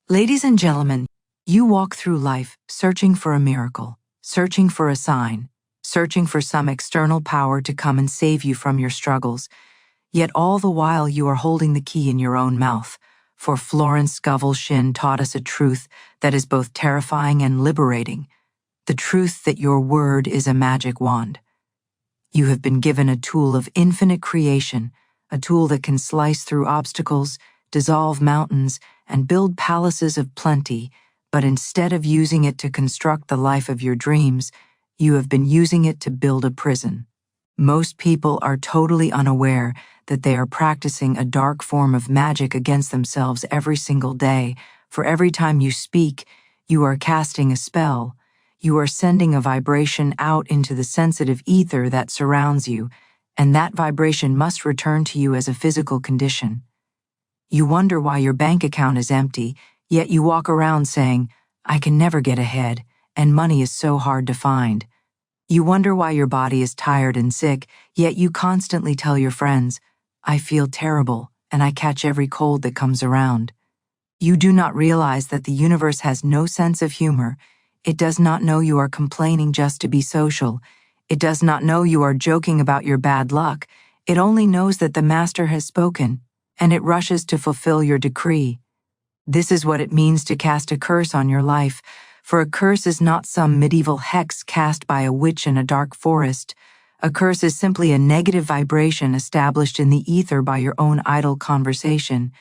Ladies and gentlemen, you walk through life searching for a miracle, searching for a sign, searching for some external power to come and save you from your struggles, yet all the while you are holding the key in your own mouth, for Florence Scovel Shinn taught us a truth that is both terrifying and liberating, the truth that your word is a magic wand. You have been given a tool of infinite creation, a tool that can slice through obstacles, dissolve mountains, and build palaces of plenty, but instead of using it to construct the life of your dreams, you have been using it to build a prison. Most people are totally unaware that they are practicing a dark form of magic against themselves every single day. For every time you speak, you are casting a spell. You are sending a vibration out into the sensitive ether that surrounds you, and that vibration must return to you as a physical condition. You wonder why your bank account is empty, yet you walk around saying, "I can never get ahead, and money is so hard to find." You wonder why your body is tired and sick, yet you constantly tell your friends, "I feel terrible, and I catch every cold that comes around." You do not realize that the universe has no sense of humor. It does not know you are complaining just to be social. It does not know you are joking about your bad luck. It only knows that the Master has spoken, and it rushes to fulfill your decree. This is what it means to cast a curse on your life, for a curse is not some medieval hex cast by a witch in a dark forest. A curse is simply a negative vibration established in the ether by your own idle conversation.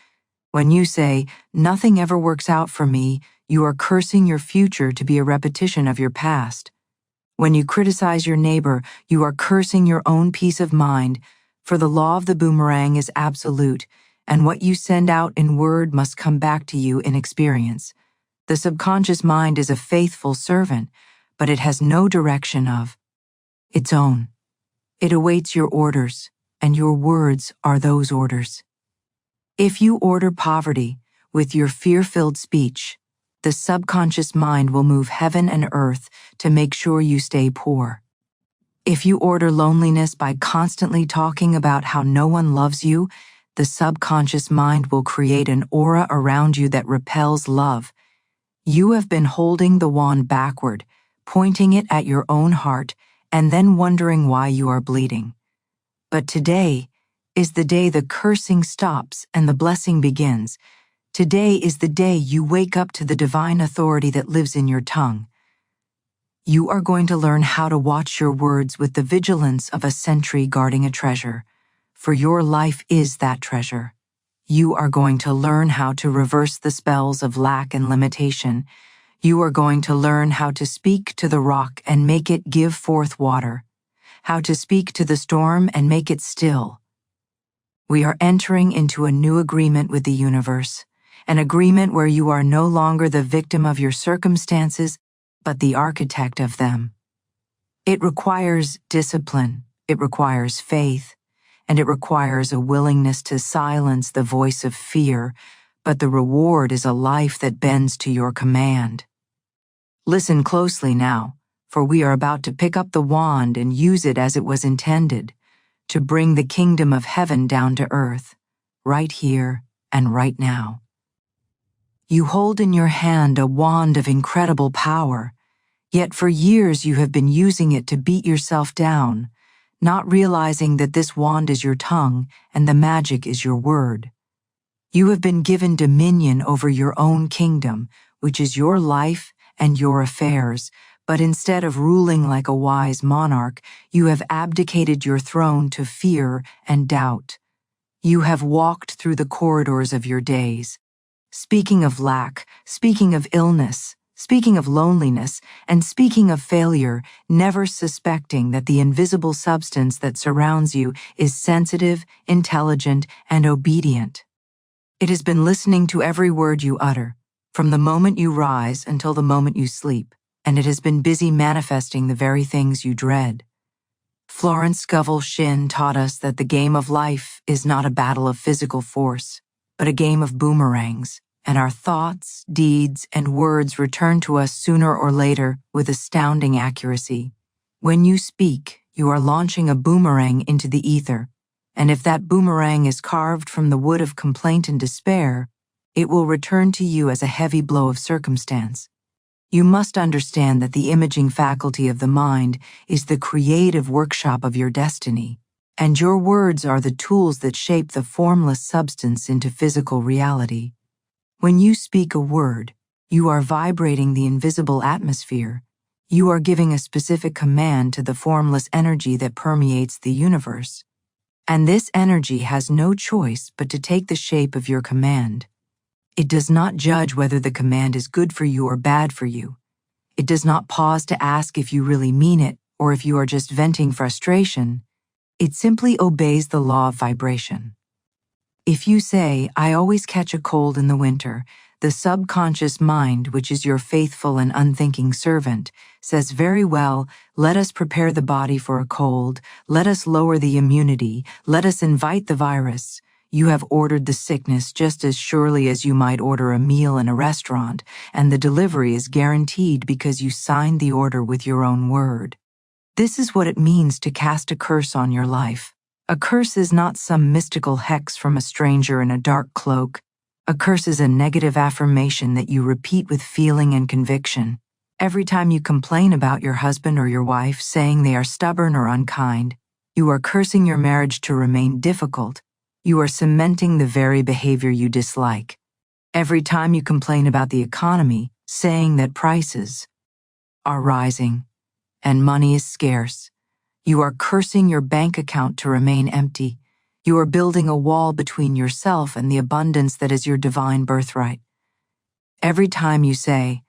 When you say, "Nothing ever works out for me," you are cursing your future to be a repetition of your past. When you criticize your neighbor, you are cursing your own peace of mind, for the law of the boomerang is absolute, and what you send out in word must come back to you in experience. The subconscious mind is a faithful servant, but it has no direction of its own. It awaits your orders, and your words are those orders. If you order poverty with your fear-filled speech, the subconscious mind will move heaven and earth to make sure you stay poor. If you order loneliness by constantly talking about how no one loves you, the subconscious mind will create an aura around you that repels love. You have been holding the wand backward, pointing it at your own heart, and then wondering why you are bleeding. But today is the day the cursing stops and the blessing begins. Today is the day you wake up to the divine authority that lives in your tongue. You are going to learn how to watch your words with the vigilance of a sentry guarding a treasure, for your life is that treasure. You are going to learn how to reverse the spells of lack and limitation. You are going to learn how to speak to the rock and make it give forth water, how to speak to the storm and make it still. We are entering into a new agreement with the universe, an agreement where you are no longer the victim of your circumstances, but the architect of them. It requires discipline, it requires faith, and it requires a willingness to silence the voice of fear, but the reward is a life that bends to your command. Listen closely now, for we are about to pick up the wand and use it as it was intended, to bring the kingdom of heaven down to earth, right here and right now. You hold in your hand a wand of incredible power, yet for years you have been using it to beat yourself down, not realizing that this wand is your tongue and the magic is your word. You have been given dominion over your own kingdom, which is your life and your affairs, but instead of ruling like a wise monarch, you have abdicated your throne to fear and doubt. You have walked through the corridors of your days, speaking of lack, speaking of illness, speaking of loneliness, and speaking of failure, never suspecting that the invisible substance that surrounds you is sensitive, intelligent, and obedient. It has been listening to every word you utter, from the moment you rise until the moment you sleep, and it has been busy manifesting the very things you dread. Florence Scovel Shinn taught us that the game of life is not a battle of physical force, but a game of boomerangs, and our thoughts, deeds, and words return to us sooner or later with astounding accuracy. When you speak, you are launching a boomerang into the ether, and if that boomerang is carved from the wood of complaint and despair, it will return to you as a heavy blow of circumstance. You must understand that the imaging faculty of the mind is the creative workshop of your destiny, and your words are the tools that shape the formless substance into physical reality. When you speak a word, you are vibrating the invisible atmosphere. You are giving a specific command to the formless energy that permeates the universe. And this energy has no choice but to take the shape of your command. It does not judge whether the command is good for you or bad for you. It does not pause to ask if you really mean it or if you are just venting frustration. It simply obeys the law of vibration. If you say, "I always catch a cold in the winter," the subconscious mind, which is your faithful and unthinking servant, says, "Very well, let us prepare the body for a cold, let us lower the immunity, let us invite the virus." You have ordered the sickness just as surely as you might order a meal in a restaurant, and the delivery is guaranteed because you signed the order with your own word. This is what it means to cast a curse on your life. A curse is not some mystical hex from a stranger in a dark cloak. A curse is a negative affirmation that you repeat with feeling and conviction. Every time you complain about your husband or your wife, saying they are stubborn or unkind, you are cursing your marriage to remain difficult. You are cementing the very behavior you dislike. Every time you complain about the economy, saying that prices are rising and money is scarce, you are cursing your bank account to remain empty. You are building a wall between yourself and the abundance that is your divine birthright. Every time you say,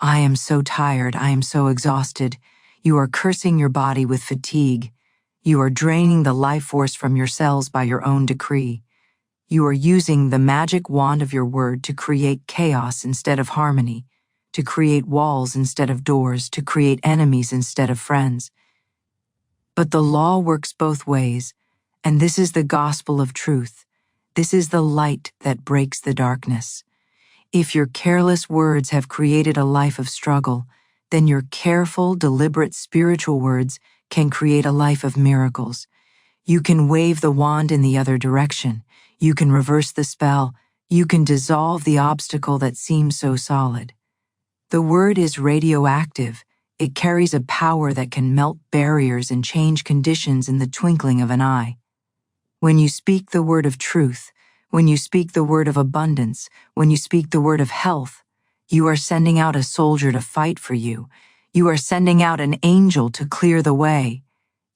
"I am so tired, I am so exhausted," you are cursing your body with fatigue. You are draining the life force from your cells by your own decree. You are using the magic wand of your word to create chaos instead of harmony, to create walls instead of doors, to create enemies instead of friends. But the law works both ways, and this is the gospel of truth. This is the light that breaks the darkness. If your careless words have created a life of struggle, then your careful, deliberate spiritual words can create a life of miracles. You can wave the wand in the other direction. You can reverse the spell. You can dissolve the obstacle that seems so solid. The word is radioactive. It carries a power that can melt barriers and change conditions in the twinkling of an eye. When you speak the word of truth, when you speak the word of abundance, when you speak the word of health, you are sending out a soldier to fight for you. You are sending out an angel to clear the way.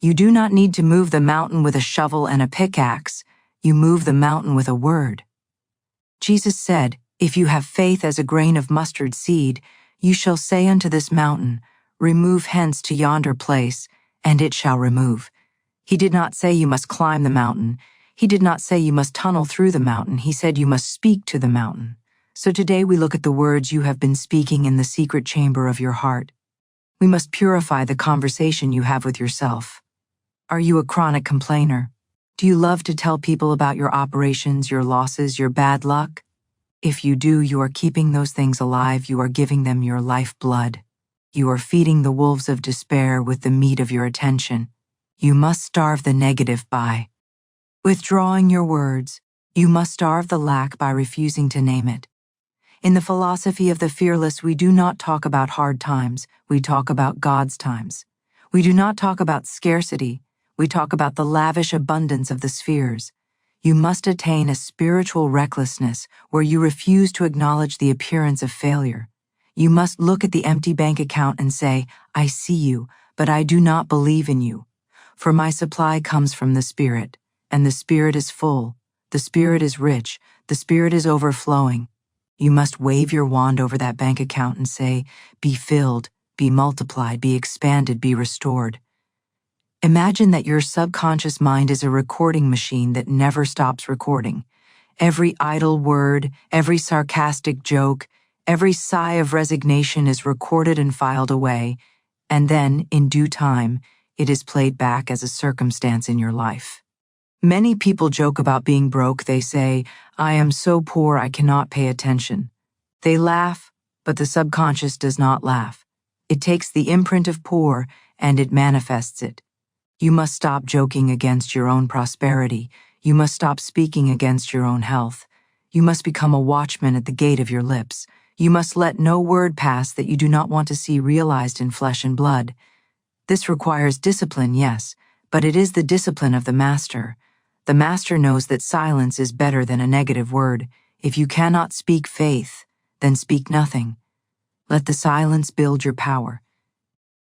You do not need to move the mountain with a shovel and a pickaxe. You move the mountain with a word. Jesus said, "If you have faith as a grain of mustard seed, you shall say unto this mountain, 'Remove hence to yonder place,' and it shall remove." He did not say you must climb the mountain. He did not say you must tunnel through the mountain. He said you must speak to the mountain. So today we look at the words you have been speaking in the secret chamber of your heart. We must purify the conversation you have with yourself. Are you a chronic complainer? Do you love to tell people about your operations, your losses, your bad luck? If you do, you are keeping those things alive. You are giving them your lifeblood. You are feeding the wolves of despair with the meat of your attention. You must starve the negative by withdrawing your words. You must starve the lack by refusing to name it. In the philosophy of the fearless, we do not talk about hard times, we talk about God's times. We do not talk about scarcity, we talk about the lavish abundance of the spheres. You must attain a spiritual recklessness where you refuse to acknowledge the appearance of failure. You must look at the empty bank account and say, "I see you, but I do not believe in you. For my supply comes from the Spirit, and the Spirit is full, the Spirit is rich, the Spirit is overflowing." You must wave your wand over that bank account and say, "Be filled, be multiplied, be expanded, be restored." Imagine that your subconscious mind is a recording machine that never stops recording. Every idle word, every sarcastic joke, every sigh of resignation is recorded and filed away, and then, in due time, it is played back as a circumstance in your life. Many people joke about being broke. They say, "I am so poor I cannot pay attention." They laugh, but the subconscious does not laugh. It takes the imprint of poor and it manifests it. You must stop joking against your own prosperity. You must stop speaking against your own health. You must become a watchman at the gate of your lips. You must let no word pass that you do not want to see realized in flesh and blood. This requires discipline, yes, but it is the discipline of the master. The master knows that silence is better than a negative word. If you cannot speak faith, then speak nothing. Let the silence build your power.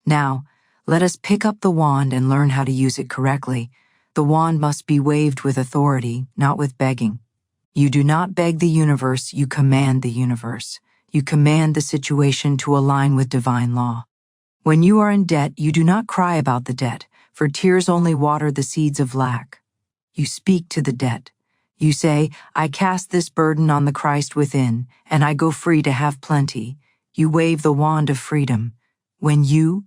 Now, let us pick up the wand and learn how to use it correctly. The wand must be waved with authority, not with begging. You do not beg the universe, you command the universe. You command the situation to align with divine law. When you are in debt, you do not cry about the debt, for tears only water the seeds of lack. You speak to the debt. You say, I cast this burden on the Christ within, and I go free to have plenty. You wave the wand of freedom. When you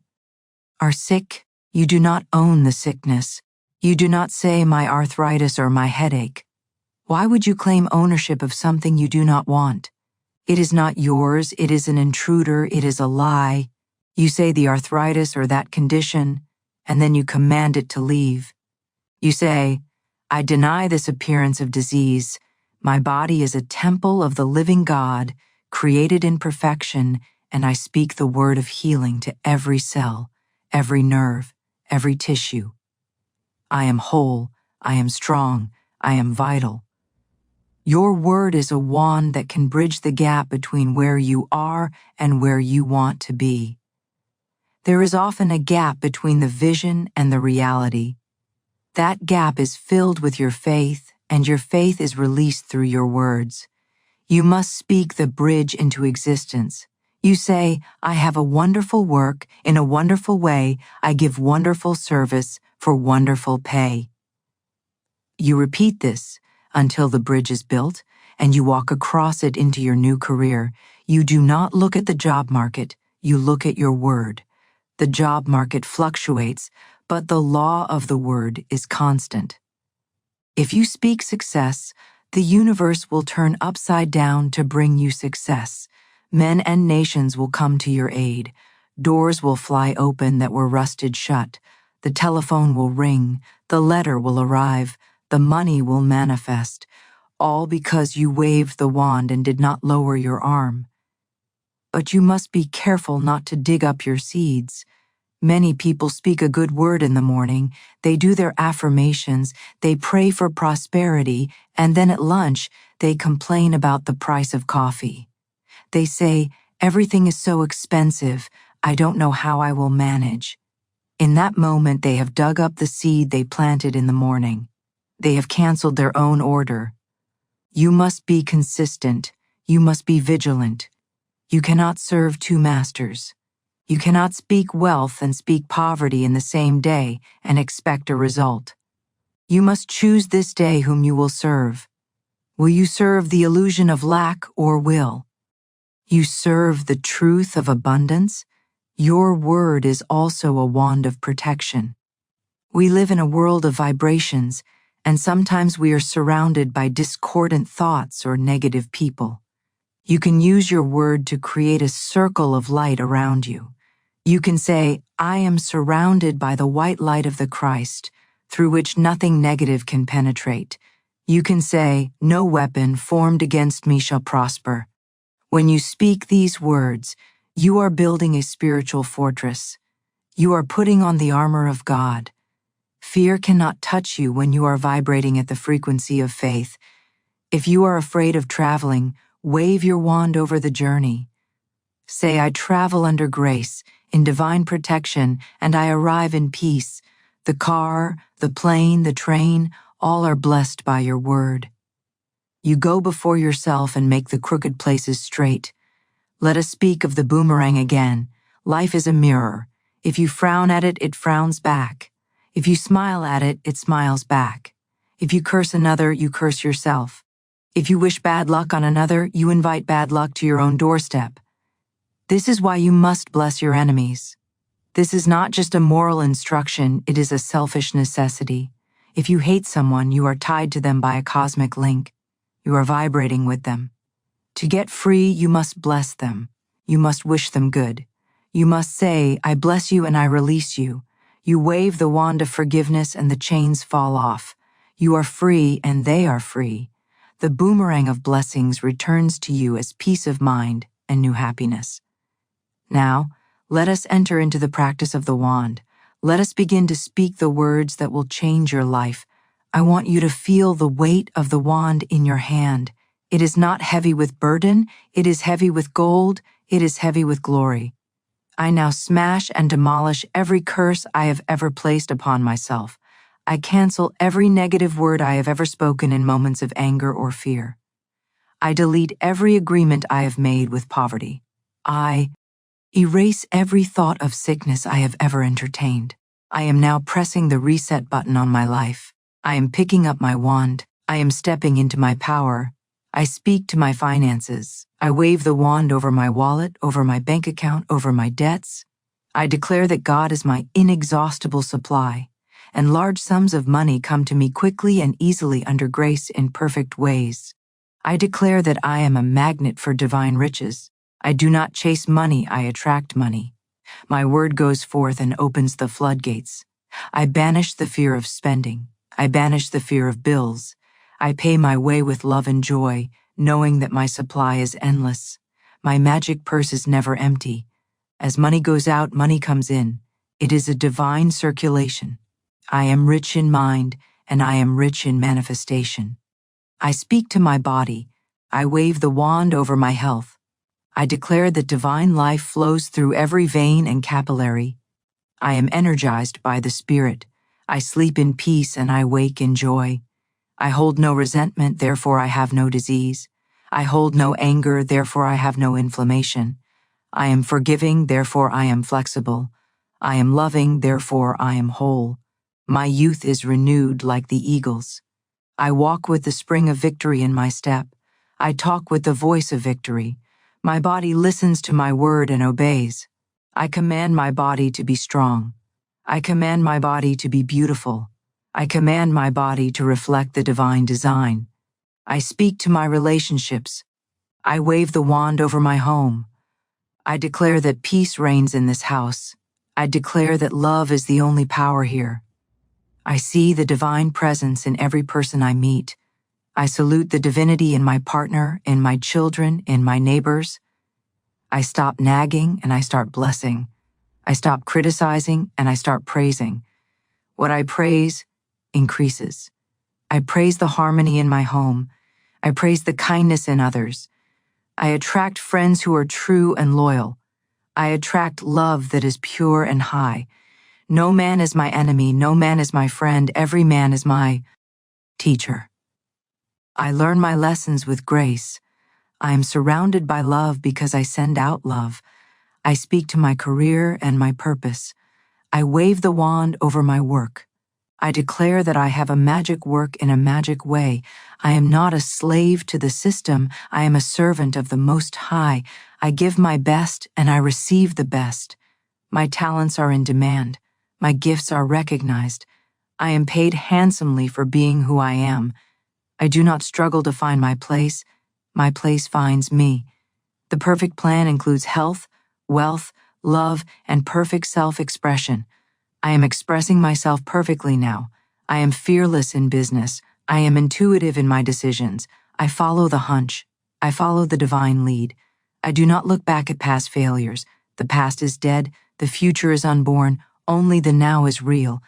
are sick, you do not own the sickness. You do not say my arthritis or my headache. Why would you claim ownership of something you do not want? It is not yours, it is an intruder, it is a lie. You say the arthritis or that condition, and then you command it to leave. You say, I deny this appearance of disease. My body is a temple of the living God, created in perfection, and I speak the word of healing to every cell, every nerve, every tissue. I am whole, I am strong, I am vital. Your word is a wand that can bridge the gap between where you are and where you want to be. There is often a gap between the vision and the reality. That gap is filled with your faith, and your faith is released through your words. You must speak the bridge into existence. You say, I have a wonderful work, in a wonderful way, I give wonderful service for wonderful pay. You repeat this until the bridge is built, and you walk across it into your new career. You do not look at the job market, you look at your word. The job market fluctuates, but the law of the word is constant. If you speak success, the universe will turn upside down to bring you success. Men and nations will come to your aid. Doors will fly open that were rusted shut. The telephone will ring. The letter will arrive. The money will manifest. All because you waved the wand and did not lower your arm. But you must be careful not to dig up your seeds. Many people speak a good word in the morning, they do their affirmations, they pray for prosperity, and then at lunch, they complain about the price of coffee. They say, everything is so expensive, I don't know how I will manage. In that moment, they have dug up the seed they planted in the morning. They have canceled their own order. You must be consistent. You must be vigilant. You cannot serve two masters. You cannot speak wealth and speak poverty in the same day and expect a result. You must choose this day whom you will serve. Will you serve the illusion of lack or will? You serve the truth of abundance? Your word is also a wand of protection. We live in a world of vibrations, and sometimes we are surrounded by discordant thoughts or negative people. You can use your word to create a circle of light around you. You can say, I am surrounded by the white light of the Christ, through which nothing negative can penetrate. You can say, no weapon formed against me shall prosper. When you speak these words, you are building a spiritual fortress. You are putting on the armor of God. Fear cannot touch you when you are vibrating at the frequency of faith. If you are afraid of traveling, wave your wand over the journey. Say, I travel under grace, in divine protection, and I arrive in peace. The car, the plane, the train, all are blessed by your word. You go before yourself and make the crooked places straight. Let us speak of the boomerang again. Life is a mirror. If you frown at it, it frowns back. If you smile at it, it smiles back. If you curse another, you curse yourself. If you wish bad luck on another, you invite bad luck to your own doorstep. This is why you must bless your enemies. This is not just a moral instruction, it is a selfish necessity. If you hate someone, you are tied to them by a cosmic link. You are vibrating with them. To get free, you must bless them. You must wish them good. You must say, I bless you and I release you. You wave the wand of forgiveness and the chains fall off. You are free and they are free. The boomerang of blessings returns to you as peace of mind and new happiness. Now, let us enter into the practice of the wand. Let us begin to speak the words that will change your life. I want you to feel the weight of the wand in your hand. It is not heavy with burden, it is heavy with gold, it is heavy with glory. I now smash and demolish every curse I have ever placed upon myself. I cancel every negative word I have ever spoken in moments of anger or fear. I delete every agreement I have made with poverty. I erase every thought of sickness I have ever entertained. I am now pressing the reset button on my life. I am picking up my wand. I am stepping into my power. I speak to my finances. I wave the wand over my wallet, over my bank account, over my debts. I declare that God is my inexhaustible supply, and large sums of money come to me quickly and easily under grace in perfect ways. I declare that I am a magnet for divine riches. I do not chase money, I attract money. My word goes forth and opens the floodgates. I banish the fear of spending. I banish the fear of bills. I pay my way with love and joy, knowing that my supply is endless. My magic purse is never empty. As money goes out, money comes in. It is a divine circulation. I am rich in mind, and I am rich in manifestation. I speak to my body. I wave the wand over my health. I declare that divine life flows through every vein and capillary. I am energized by the Spirit. I sleep in peace and I wake in joy. I hold no resentment, therefore I have no disease. I hold no anger, therefore I have no inflammation. I am forgiving, therefore I am flexible. I am loving, therefore I am whole. My youth is renewed like the eagles. I walk with the spring of victory in my step. I talk with the voice of victory. My body listens to my word and obeys. I command my body to be strong. I command my body to be beautiful. I command my body to reflect the divine design. I speak to my relationships. I wave the wand over my home. I declare that peace reigns in this house. I declare that love is the only power here. I see the divine presence in every person I meet. I salute the divinity in my partner, in my children, in my neighbors. I stop nagging and I start blessing. I stop criticizing and I start praising. What I praise increases. I praise the harmony in my home. I praise the kindness in others. I attract friends who are true and loyal. I attract love that is pure and high. No man is my enemy, no man is my friend, every man is my teacher. I learn my lessons with grace. I am surrounded by love because I send out love. I speak to my career and my purpose. I wave the wand over my work. I declare that I have a magic work in a magic way. I am not a slave to the system. I am a servant of the Most High. I give my best and I receive the best. My talents are in demand. My gifts are recognized. I am paid handsomely for being who I am. I do not struggle to find my place. My place finds me. The perfect plan includes health, wealth, love, and perfect self-expression. I am expressing myself perfectly now. I am fearless in business. I am intuitive in my decisions. I follow the hunch. I follow the divine lead. I do not look back at past failures. The past is dead. The future is unborn. Only the now is real.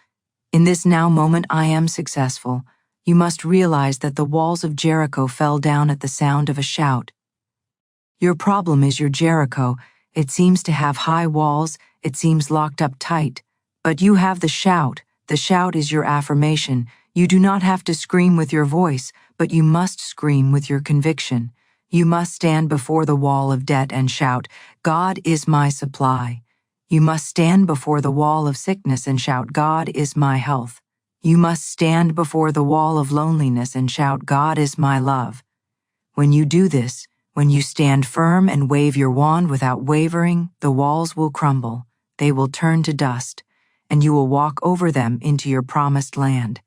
In this now moment, I am successful. You must realize that the walls of Jericho fell down at the sound of a shout. Your problem is your Jericho. It seems to have high walls. It seems locked up tight. But you have the shout. The shout is your affirmation. You do not have to scream with your voice, but you must scream with your conviction. You must stand before the wall of debt and shout, God is my supply. You must stand before the wall of sickness and shout, God is my health. You must stand before the wall of loneliness and shout, God is my love. When you do this, when you stand firm and wave your wand without wavering, the walls will crumble. They will turn to dust, and you will walk over them into your promised land.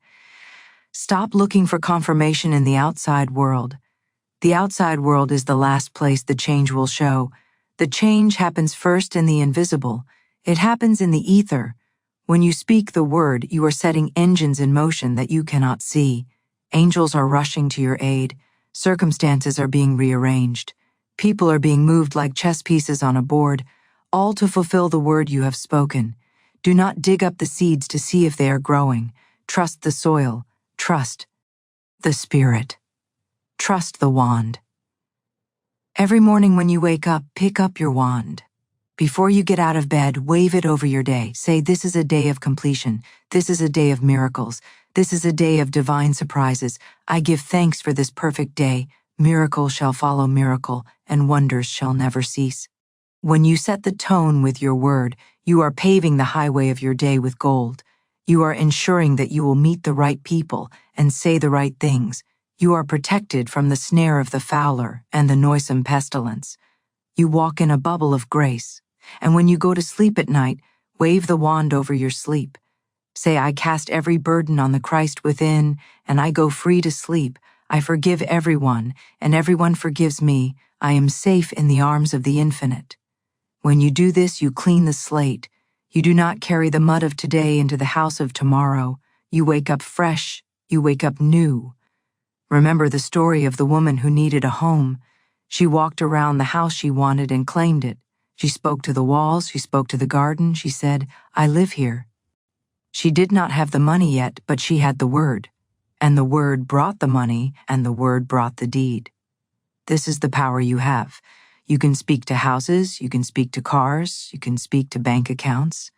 Stop looking for confirmation in the outside world. The outside world is the last place the change will show. The change happens first in the invisible. It happens in the ether. When you speak the word, you are setting engines in motion that you cannot see. Angels are rushing to your aid. Circumstances are being rearranged. People are being moved like chess pieces on a board, all to fulfill the word you have spoken. Do not dig up the seeds to see if they are growing. Trust the soil. Trust the Spirit. Trust the wand. Every morning when you wake up, pick up your wand. Before you get out of bed, wave it over your day. Say, this is a day of completion. This is a day of miracles. This is a day of divine surprises. I give thanks for this perfect day. Miracle shall follow miracle, and wonders shall never cease. When you set the tone with your word, you are paving the highway of your day with gold. You are ensuring that you will meet the right people and say the right things. You are protected from the snare of the fowler and the noisome pestilence. You walk in a bubble of grace. And when you go to sleep at night, wave the wand over your sleep. Say, I cast every burden on the Christ within, and I go free to sleep. I forgive everyone, and everyone forgives me. I am safe in the arms of the infinite. When you do this, you clean the slate. You do not carry the mud of today into the house of tomorrow. You wake up fresh. You wake up new. Remember the story of the woman who needed a home. She walked around the house she wanted and claimed it. She spoke to the walls, she spoke to the garden, she said, I live here. She did not have the money yet, but she had the word. And the word brought the money, and the word brought the deed. This is the power you have. You can speak to houses, you can speak to cars, you can speak to bank accounts.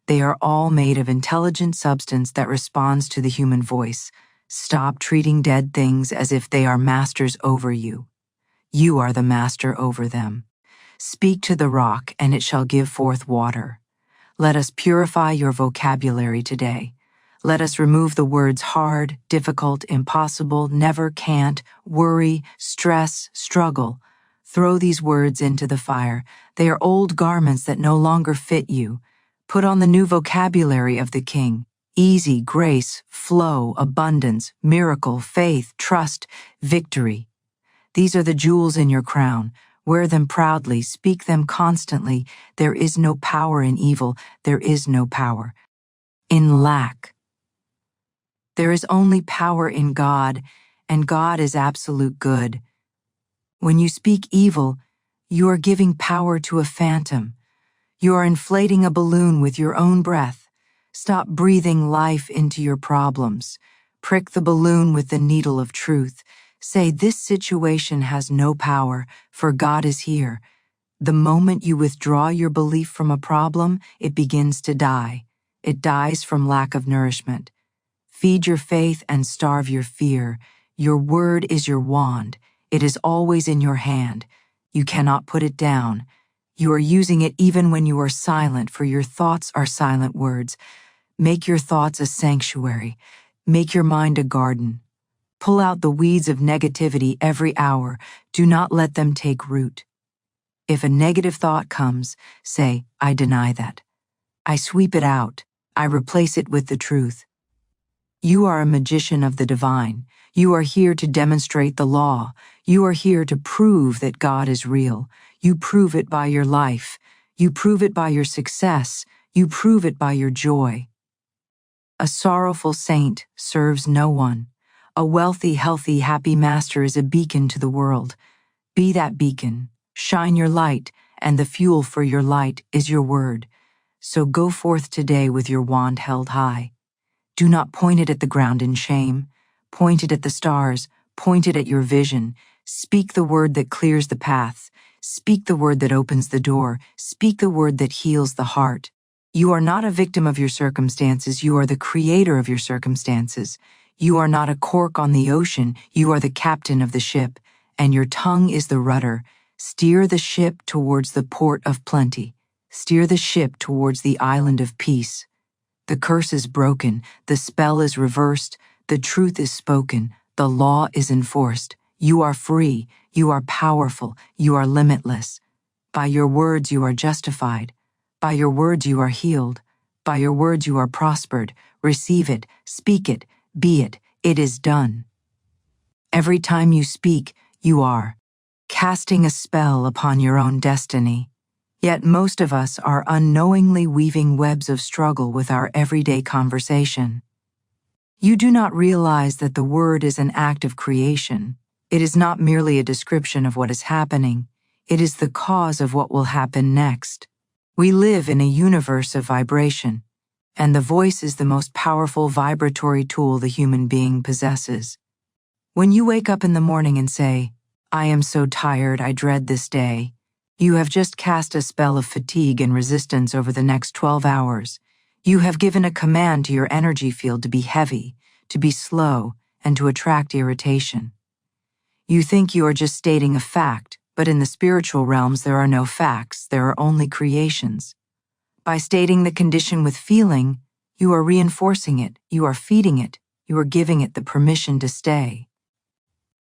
They are all made of intelligent substance that responds to the human voice. Stop treating dead things as if they are masters over you. You are the master over them. Speak to the rock, and it shall give forth water. Let us purify your vocabulary today. Let us remove the words hard, difficult, impossible, never, can't, worry, stress, struggle. Throw these words into the fire. They are old garments that no longer fit you. Put on the new vocabulary of the King. Easy, grace, flow, abundance, miracle, faith, trust, victory. These are the jewels in your crown. Wear them proudly, speak them constantly. There is no power in evil, there is no power in lack. There is only power in God, and God is absolute good. When you speak evil, you are giving power to a phantom. You are inflating a balloon with your own breath. Stop breathing life into your problems. Prick the balloon with the needle of truth. Say, this situation has no power, for God is here. The moment you withdraw your belief from a problem, it begins to die. It dies from lack of nourishment. Feed your faith and starve your fear. Your word is your wand. It is always in your hand. You cannot put it down. You are using it even when you are silent, for your thoughts are silent words. Make your thoughts a sanctuary. Make your mind a garden. Pull out the weeds of negativity every hour. Do not let them take root. If a negative thought comes, say, I deny that. I sweep it out. I replace it with the truth. You are a magician of the divine. You are here to demonstrate the law. You are here to prove that God is real. You prove it by your life. You prove it by your success. You prove it by your joy. A sorrowful saint serves no one. A wealthy, healthy, happy master is a beacon to the world. Be that beacon. Shine your light, and the fuel for your light is your word. So go forth today with your wand held high. Do not point it at the ground in shame. Point it at the stars. Point it at your vision. Speak the word that clears the path. Speak the word that opens the door. Speak the word that heals the heart. You are not a victim of your circumstances. You are the creator of your circumstances. You are not a cork on the ocean, you are the captain of the ship, and your tongue is the rudder. Steer the ship towards the port of plenty. Steer the ship towards the island of peace. The curse is broken, the spell is reversed, the truth is spoken, the law is enforced. You are free, you are powerful, you are limitless. By your words you are justified. By your words you are healed. By your words you are prospered. Receive it, speak it, be it, it is done. Every time you speak, you are casting a spell upon your own destiny. Yet most of us are unknowingly weaving webs of struggle with our everyday conversation. You do not realize that the word is an act of creation. It is not merely a description of what is happening, it is the cause of what will happen next. We live in a universe of vibration, and the voice is the most powerful vibratory tool the human being possesses. When you wake up in the morning and say, "I am so tired, I dread this day," you have just cast a spell of fatigue and resistance over the next 12 hours. You have given a command to your energy field to be heavy, to be slow, and to attract irritation. You think you are just stating a fact, but in the spiritual realms there are no facts, there are only creations. By stating the condition with feeling, you are reinforcing it, you are feeding it, you are giving it the permission to stay.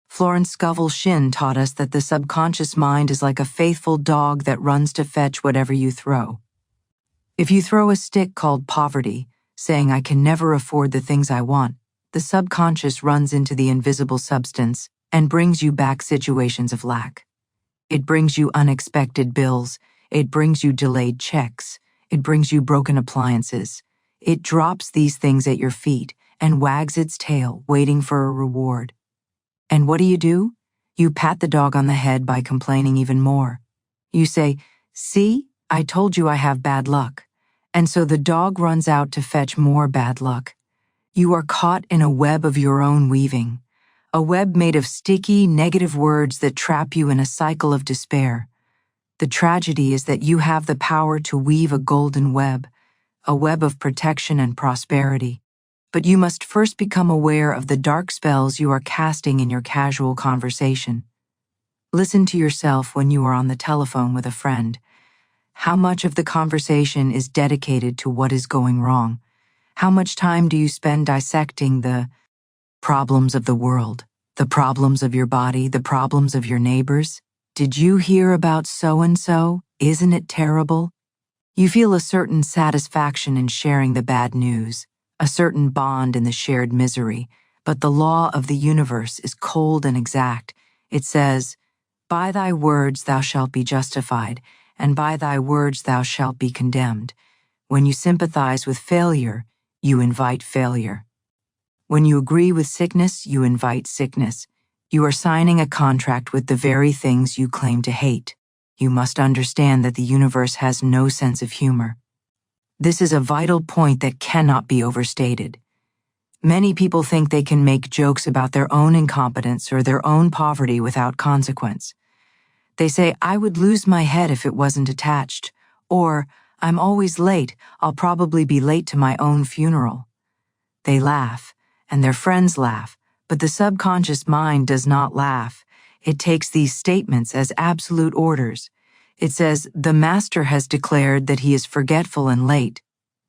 Florence Scovel Shinn taught us that the subconscious mind is like a faithful dog that runs to fetch whatever you throw. If you throw a stick called poverty, saying I can never afford the things I want, the subconscious runs into the invisible substance and brings you back situations of lack. It brings you unexpected bills, it brings you delayed checks, it brings you broken appliances. It drops these things at your feet and wags its tail, waiting for a reward. And what do? You pat the dog on the head by complaining even more. You say, "See, I told you I have bad luck." And so the dog runs out to fetch more bad luck. You are caught in a web of your own weaving, a web made of sticky, negative words that trap you in a cycle of despair. The tragedy is that you have the power to weave a golden web, a web of protection and prosperity. But you must first become aware of the dark spells you are casting in your casual conversation. Listen to yourself when you are on the telephone with a friend. How much of the conversation is dedicated to what is going wrong? How much time do you spend dissecting the problems of the world, the problems of your body, the problems of your neighbors? Did you hear about so-and-so? Isn't it terrible? You feel a certain satisfaction in sharing the bad news, a certain bond in the shared misery, but the law of the universe is cold and exact. It says, "By thy words thou shalt be justified, and by thy words thou shalt be condemned." When you sympathize with failure, you invite failure. When you agree with sickness, you invite sickness. You are signing a contract with the very things you claim to hate. You must understand that the universe has no sense of humor. This is a vital point that cannot be overstated. Many people think they can make jokes about their own incompetence or their own poverty without consequence. They say, "I would lose my head if it wasn't attached," or, "I'm always late, I'll probably be late to my own funeral." They laugh, and their friends laugh, but the subconscious mind does not laugh. It takes these statements as absolute orders. It says, "The master has declared that he is forgetful and late,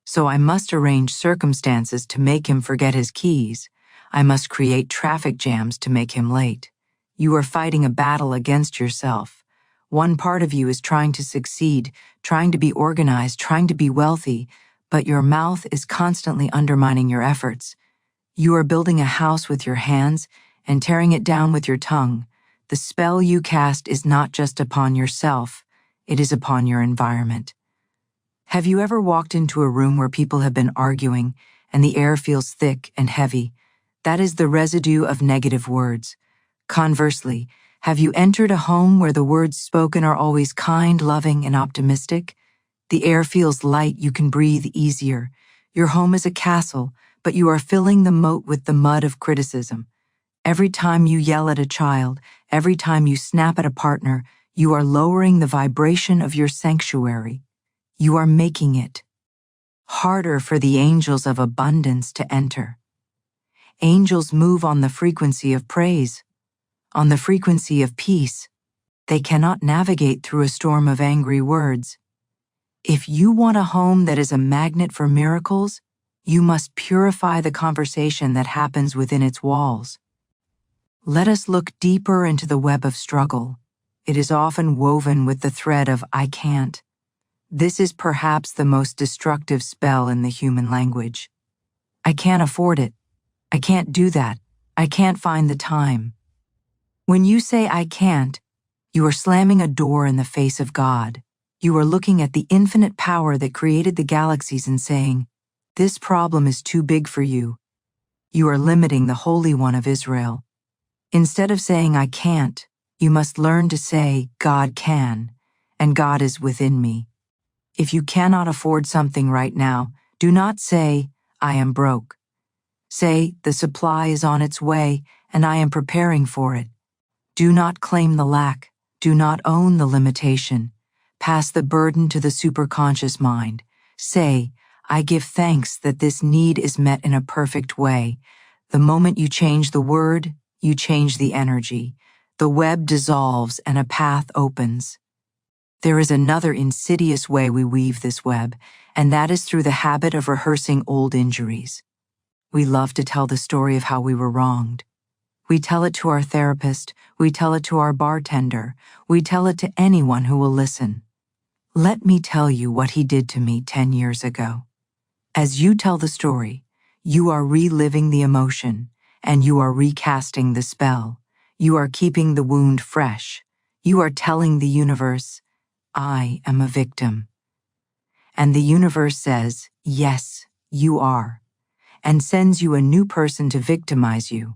so I must arrange circumstances to make him forget his keys. I must create traffic jams to make him late." You are fighting a battle against yourself. One part of you is trying to succeed, trying to be organized, trying to be wealthy, but your mouth is constantly undermining your efforts. You are building a house with your hands and tearing it down with your tongue. The spell you cast is not just upon yourself, it is upon your environment. Have you ever walked into a room where people have been arguing and the air feels thick and heavy? That is the residue of negative words. Conversely, have you entered a home where the words spoken are always kind, loving, and optimistic? The air feels light, you can breathe easier. Your home is a castle, but you are filling the moat with the mud of criticism. Every time you yell at a child, every time you snap at a partner, you are lowering the vibration of your sanctuary. You are making it harder for the angels of abundance to enter. Angels move on the frequency of praise, on the frequency of peace. They cannot navigate through a storm of angry words. If you want a home that is a magnet for miracles, you must purify the conversation that happens within its walls. Let us look deeper into the web of struggle. It is often woven with the thread of "I can't." This is perhaps the most destructive spell in the human language. I can't afford it. I can't do that. I can't find the time. When you say "I can't," you are slamming a door in the face of God. You are looking at the infinite power that created the galaxies and saying, "This problem is too big for you." You are limiting the Holy One of Israel. Instead of saying I can't, you must learn to say God can, and God is within me. If you cannot afford something right now, do not say, I am broke. Say, the supply is on its way, and I am preparing for it. Do not claim the lack. Do not own the limitation. Pass the burden to the superconscious mind. Say, I give thanks that this need is met in a perfect way. The moment you change the word, you change the energy. The web dissolves and a path opens. There is another insidious way we weave this web, and that is through the habit of rehearsing old injuries. We love to tell the story of how we were wronged. We tell it to our therapist, we tell it to our bartender, we tell it to anyone who will listen. Let me tell you what he did to me 10 years ago. As you tell the story, you are reliving the emotion, and you are recasting the spell. You are keeping the wound fresh. You are telling the universe, I am a victim. And the universe says, yes, you are, and sends you a new person to victimize you.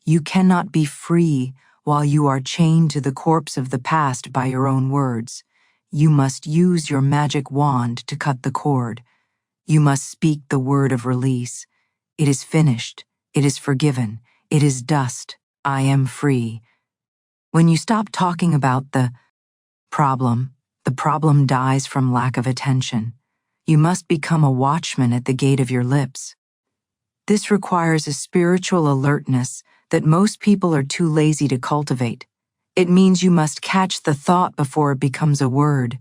You cannot be free while you are chained to the corpse of the past by your own words. You must use your magic wand to cut the cord. You must speak the word of release. It is finished. It is forgiven. It is dust. I am free. When you stop talking about the problem dies from lack of attention. You must become a watchman at the gate of your lips. This requires a spiritual alertness that most people are too lazy to cultivate. It means you must catch the thought before it becomes a word.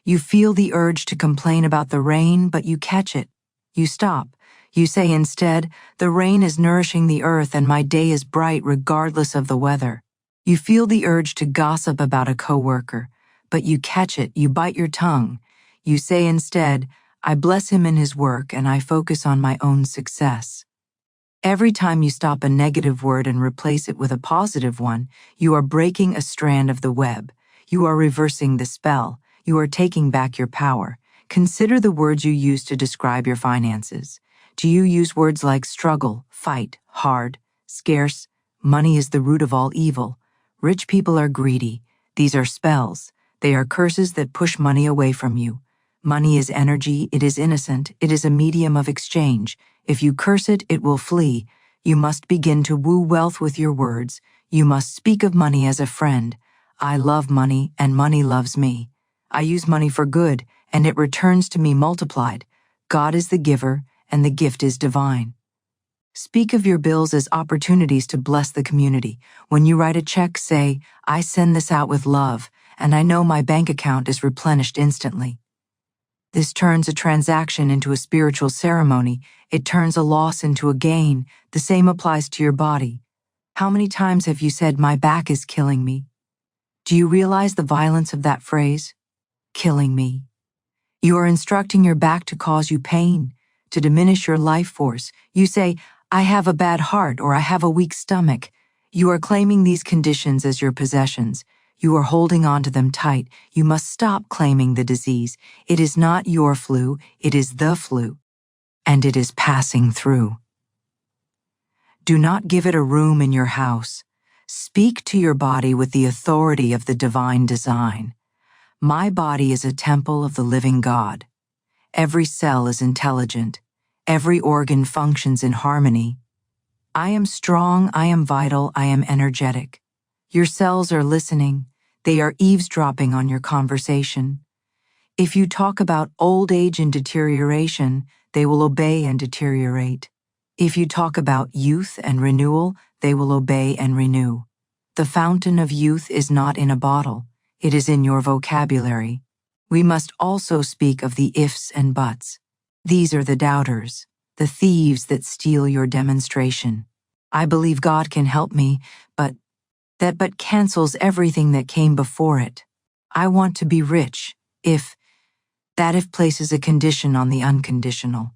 You feel the urge to complain about the rain, but you catch it. You stop. You say instead, the rain is nourishing the earth and my day is bright regardless of the weather. You feel the urge to gossip about a coworker, but you catch it, you bite your tongue. You say instead, I bless him in his work and I focus on my own success. Every time you stop a negative word and replace it with a positive one, you are breaking a strand of the web. You are reversing the spell. You are taking back your power. Consider the words you use to describe your finances. Do you use words like struggle, fight, hard, scarce? Money is the root of all evil. Rich people are greedy. These are spells. They are curses that push money away from you. Money is energy, it is innocent, it is a medium of exchange. If you curse it, it will flee. You must begin to woo wealth with your words. You must speak of money as a friend. I love money, and money loves me. I use money for good, and it returns to me multiplied. God is the giver, and the gift is divine. Speak of your bills as opportunities to bless the community. When you write a check, say, I send this out with love, and I know my bank account is replenished instantly. This turns a transaction into a spiritual ceremony. It turns a loss into a gain. The same applies to your body. How many times have you said, my back is killing me? Do you realize the violence of that phrase? Killing me. You are instructing your back to cause you pain, to diminish your life force. You say, I have a bad heart or I have a weak stomach. You are claiming these conditions as your possessions. You are holding on to them tight. You must stop claiming the disease. It is not your flu, it is the flu, and it is passing through. Do not give it a room in your house. Speak to your body with the authority of the divine design. My body is a temple of the living God. Every cell is intelligent. Every organ functions in harmony. I am strong, I am vital, I am energetic. Your cells are listening. They are eavesdropping on your conversation. If you talk about old age and deterioration, they will obey and deteriorate. If you talk about youth and renewal, they will obey and renew. The fountain of youth is not in a bottle. It is in your vocabulary. We must also speak of the ifs and buts. These are the doubters, the thieves that steal your demonstration. I believe God can help me, but that cancels everything that came before it. I want to be rich, if places a condition on the unconditional.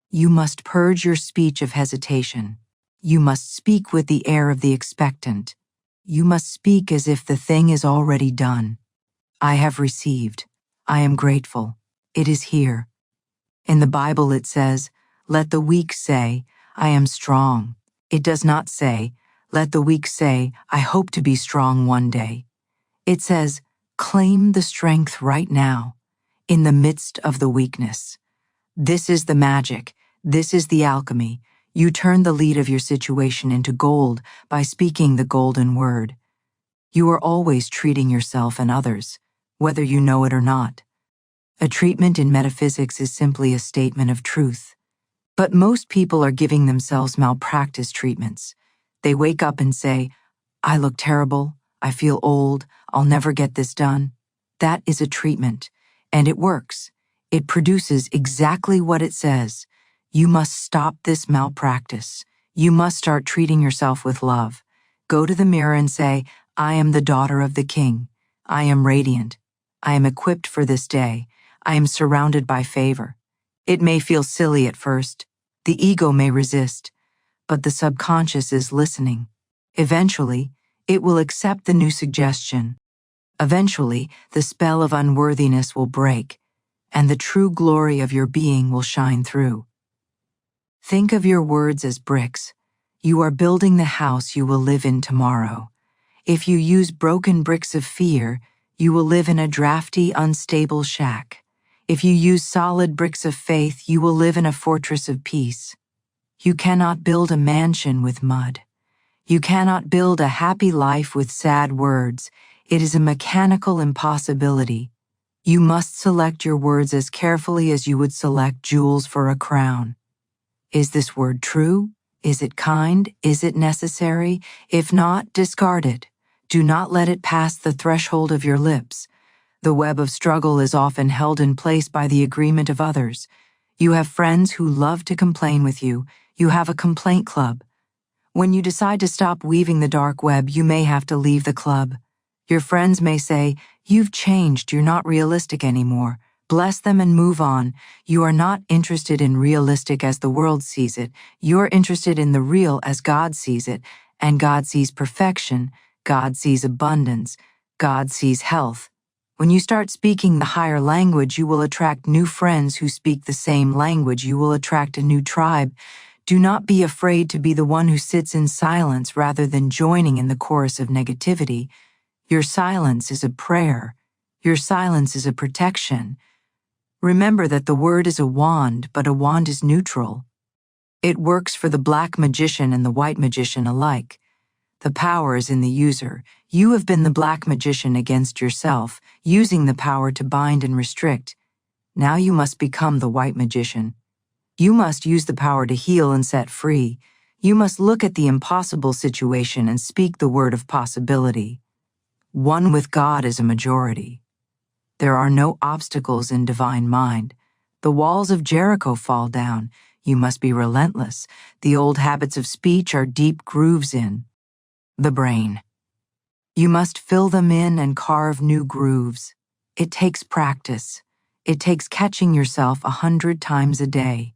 You must purge your speech of hesitation. You must speak with the air of the expectant. You must speak as if the thing is already done. I have received. I am grateful. It is here. In the Bible it says, let the weak say, I am strong. It does not say, Let the weak say, I hope to be strong one day. It says, claim the strength right now, in the midst of the weakness. This is the magic. This is the alchemy. You turn the lead of your situation into gold by speaking the golden word. You are always treating yourself and others, whether you know it or not. A treatment in metaphysics is simply a statement of truth. But most people are giving themselves malpractice treatments. They wake up and say, I look terrible, I feel old, I'll never get this done. That is a treatment, and it works. It produces exactly what it says. You must stop this malpractice. You must start treating yourself with love. Go to the mirror and say, I am the daughter of the king. I am radiant. I am equipped for this day. I am surrounded by favor. It may feel silly at first. The ego may resist, but the subconscious is listening. Eventually, it will accept the new suggestion. Eventually, the spell of unworthiness will break, and the true glory of your being will shine through. Think of your words as bricks. You are building the house you will live in tomorrow. If you use broken bricks of fear, you will live in a drafty, unstable shack. If you use solid bricks of faith, you will live in a fortress of peace. You cannot build a mansion with mud. You cannot build a happy life with sad words. It is a mechanical impossibility. You must select your words as carefully as you would select jewels for a crown. Is this word true? Is it kind? Is it necessary? If not, discard it. Do not let it pass the threshold of your lips. The web of struggle is often held in place by the agreement of others. You have friends who love to complain with you. You have a complaint club. When you decide to stop weaving the dark web, you may have to leave the club. Your friends may say, you've changed, you're not realistic anymore. Bless them and move on. You are not interested in realistic as the world sees it. You're interested in the real as God sees it, and God sees perfection. God sees abundance. God sees health. When you start speaking the higher language, you will attract new friends who speak the same language. You will attract a new tribe. Do not be afraid to be the one who sits in silence rather than joining in the chorus of negativity. Your silence is a prayer. Your silence is a protection. Remember that the word is a wand, but a wand is neutral. It works for the black magician and the white magician alike. The power is in the user. You have been the black magician against yourself, using the power to bind and restrict. Now you must become the white magician. You must use the power to heal and set free. You must look at the impossible situation and speak the word of possibility. One with God is a majority. There are no obstacles in divine mind. The walls of Jericho fall down. You must be relentless. The old habits of speech are deep grooves in the brain. You must fill them in and carve new grooves. It takes practice. It takes catching yourself 100 times a day.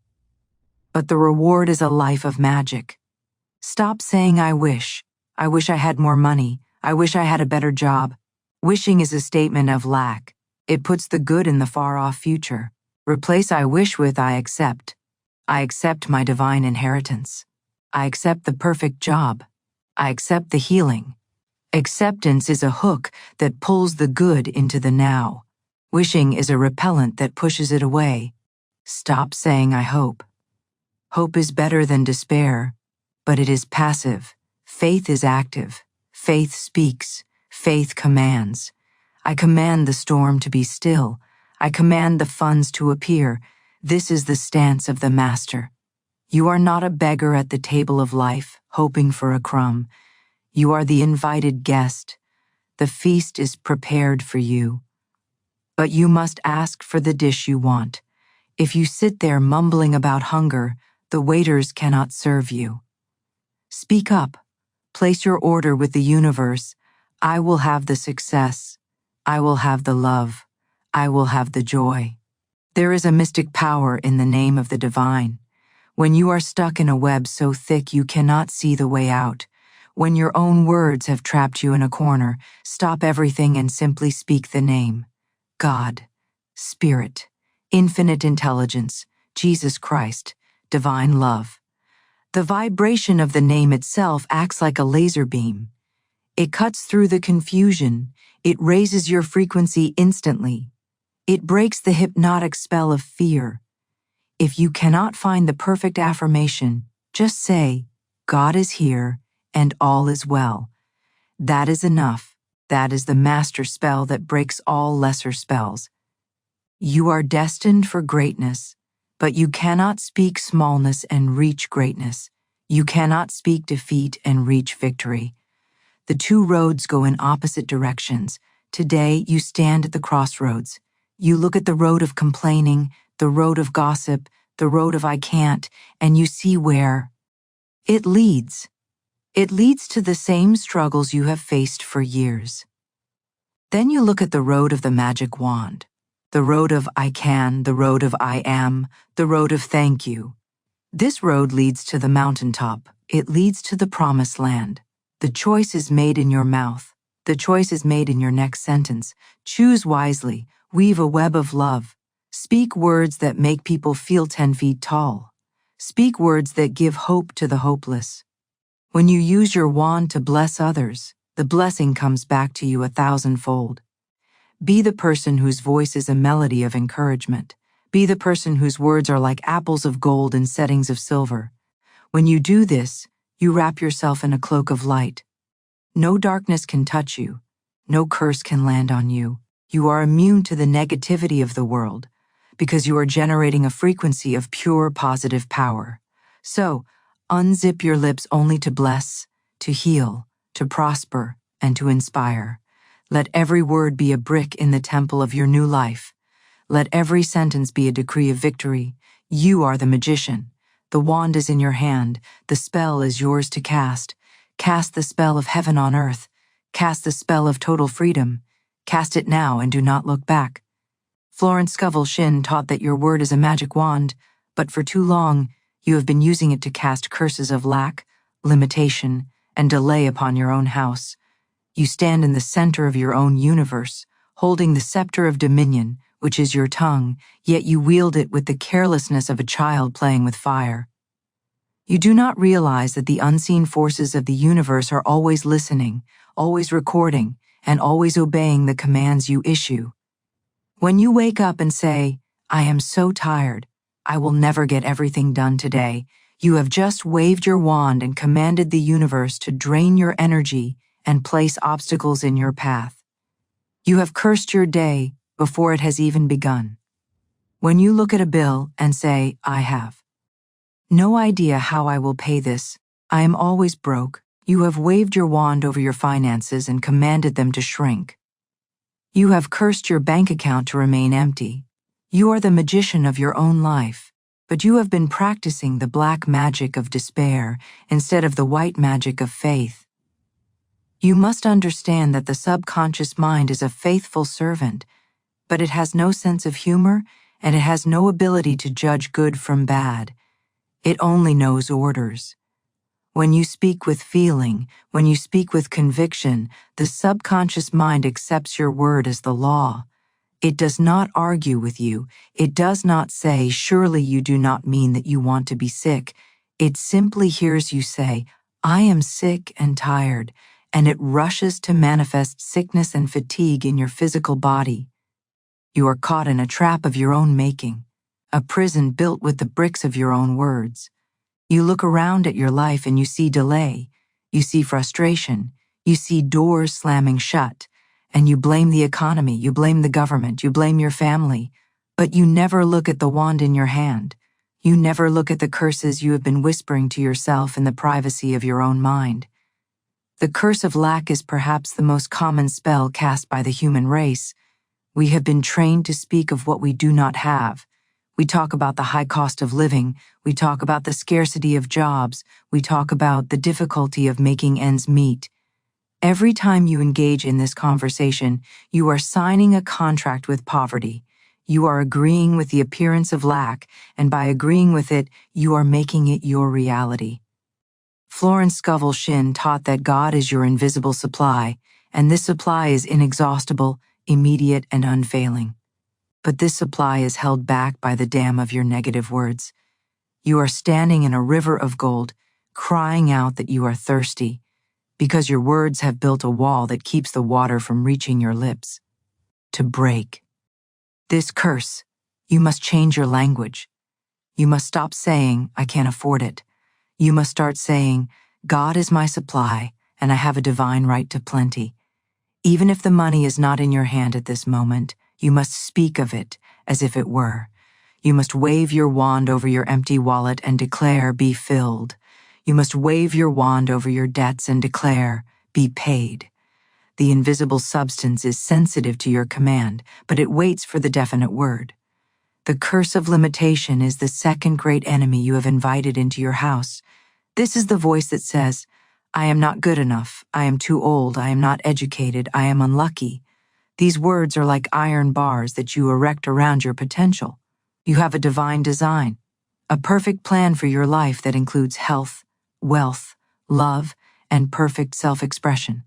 But the reward is a life of magic. Stop saying, I wish I had more money. I wish I had a better job. Wishing is a statement of lack. It puts the good in the far-off future. Replace I wish with I accept. I accept my divine inheritance. I accept the perfect job. I accept the healing. Acceptance is a hook that pulls the good into the now. Wishing is a repellent that pushes it away. Stop saying I hope. Hope is better than despair, but it is passive. Faith is active. Faith speaks. Faith commands. I command the storm to be still. I command the funds to appear. This is the stance of the master. You are not a beggar at the table of life, hoping for a crumb. You are the invited guest. The feast is prepared for you. But you must ask for the dish you want. If you sit there mumbling about hunger, the waiters cannot serve you. Speak up. Place your order with the universe. I will have the success. I will have the love. I will have the joy. There is a mystic power in the name of the divine. When you are stuck in a web so thick you cannot see the way out, when your own words have trapped you in a corner, stop everything and simply speak the name. God, Spirit, Infinite Intelligence, Jesus Christ, Divine Love. The vibration of the name itself acts like a laser beam. It cuts through the confusion. It raises your frequency instantly. It breaks the hypnotic spell of fear. If you cannot find the perfect affirmation, just say, God is here and all is well. That is enough. That is the master spell that breaks all lesser spells. You are destined for greatness, but you cannot speak smallness and reach greatness. You cannot speak defeat and reach victory. The two roads go in opposite directions. Today, you stand at the crossroads. You look at the road of complaining, the road of gossip, the road of I can't, and you see where it leads. It leads to the same struggles you have faced for years. Then you look at the road of the magic wand, the road of I can, the road of I am, the road of thank you. This road leads to the mountaintop. It leads to the promised land. The choice is made in your mouth. The choice is made in your next sentence. Choose wisely. Weave a web of love. Speak words that make people feel 10 feet tall. Speak words that give hope to the hopeless. When you use your wand to bless others, the blessing comes back to you 1,000-fold. Be the person whose voice is a melody of encouragement. Be the person whose words are like apples of gold in settings of silver. When you do this, you wrap yourself in a cloak of light. No darkness can touch you. No curse can land on you. You are immune to the negativity of the world because you are generating a frequency of pure positive power. So, unzip your lips only to bless, to heal, to prosper, and to inspire. Let every word be a brick in the temple of your new life. Let every sentence be a decree of victory. You are the magician. The wand is in your hand. The spell is yours to cast. Cast the spell of heaven on earth. Cast the spell of total freedom. Cast it now and do not look back. Florence Scovel Shinn taught that your word is a magic wand, but for too long, you have been using it to cast curses of lack, limitation, and delay upon your own house. You stand in the center of your own universe, holding the scepter of dominion, which is your tongue, yet you wield it with the carelessness of a child playing with fire. You do not realize that the unseen forces of the universe are always listening, always recording, and always obeying the commands you issue. When you wake up and say, I am so tired, I will never get everything done today, you have just waved your wand and commanded the universe to drain your energy and place obstacles in your path. You have cursed your day before it has even begun. When you look at a bill and say, I have no idea how I will pay this, I am always broke, you have waved your wand over your finances and commanded them to shrink. You have cursed your bank account to remain empty. You are the magician of your own life, but you have been practicing the black magic of despair instead of the white magic of faith. You must understand that the subconscious mind is a faithful servant, but it has no sense of humor and it has no ability to judge good from bad. It only knows orders. When you speak with feeling, when you speak with conviction, the subconscious mind accepts your word as the law. It does not argue with you. It does not say, surely you do not mean that you want to be sick. It simply hears you say, I am sick and tired, and it rushes to manifest sickness and fatigue in your physical body. You are caught in a trap of your own making, a prison built with the bricks of your own words. You look around at your life and you see delay, you see frustration, you see doors slamming shut, and you blame the economy, you blame the government, you blame your family, but you never look at the wand in your hand. You never look at the curses you have been whispering to yourself in the privacy of your own mind. The curse of lack is perhaps the most common spell cast by the human race. We have been trained to speak of what we do not have. We talk about the high cost of living, we talk about the scarcity of jobs, we talk about the difficulty of making ends meet. Every time you engage in this conversation, you are signing a contract with poverty. You are agreeing with the appearance of lack, and by agreeing with it, you are making it your reality. Florence Scovel Shinn taught that God is your invisible supply, and this supply is inexhaustible, immediate, and unfailing. But this supply is held back by the dam of your negative words. You are standing in a river of gold, crying out that you are thirsty, because your words have built a wall that keeps the water from reaching your lips. To break this curse, you must change your language. You must stop saying, I can't afford it. You must start saying, God is my supply, and I have a divine right to plenty. Even if the money is not in your hand at this moment, you must speak of it as if it were. You must wave your wand over your empty wallet and declare, be filled. You must wave your wand over your debts and declare, be paid. The invisible substance is sensitive to your command, but it waits for the definite word. The curse of limitation is the second great enemy you have invited into your house. This is the voice that says, I am not good enough, I am too old, I am not educated, I am unlucky. These words are like iron bars that you erect around your potential. You have a divine design, a perfect plan for your life that includes health, wealth, love, and perfect self-expression.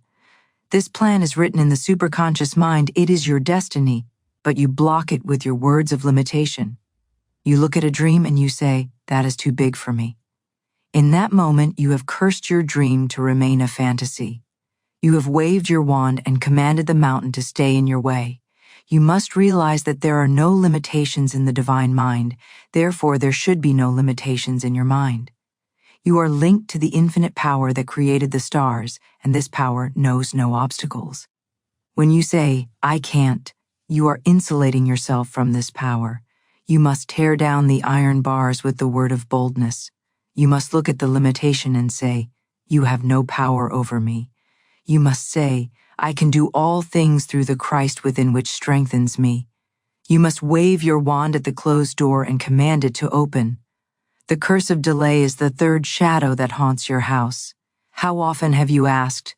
This plan is written in the superconscious mind. It is your destiny, but you block it with your words of limitation. You look at a dream and you say, that is too big for me. In that moment, you have cursed your dream to remain a fantasy. You have waved your wand and commanded the mountain to stay in your way. You must realize that there are no limitations in the divine mind, therefore there should be no limitations in your mind. You are linked to the infinite power that created the stars, and this power knows no obstacles. When you say, I can't, you are insulating yourself from this power. You must tear down the iron bars with the word of boldness. You must look at the limitation and say, you have no power over me. You must say, I can do all things through the Christ within which strengthens me. You must wave your wand at the closed door and command it to open. The curse of delay is the third shadow that haunts your house. How often have you asked,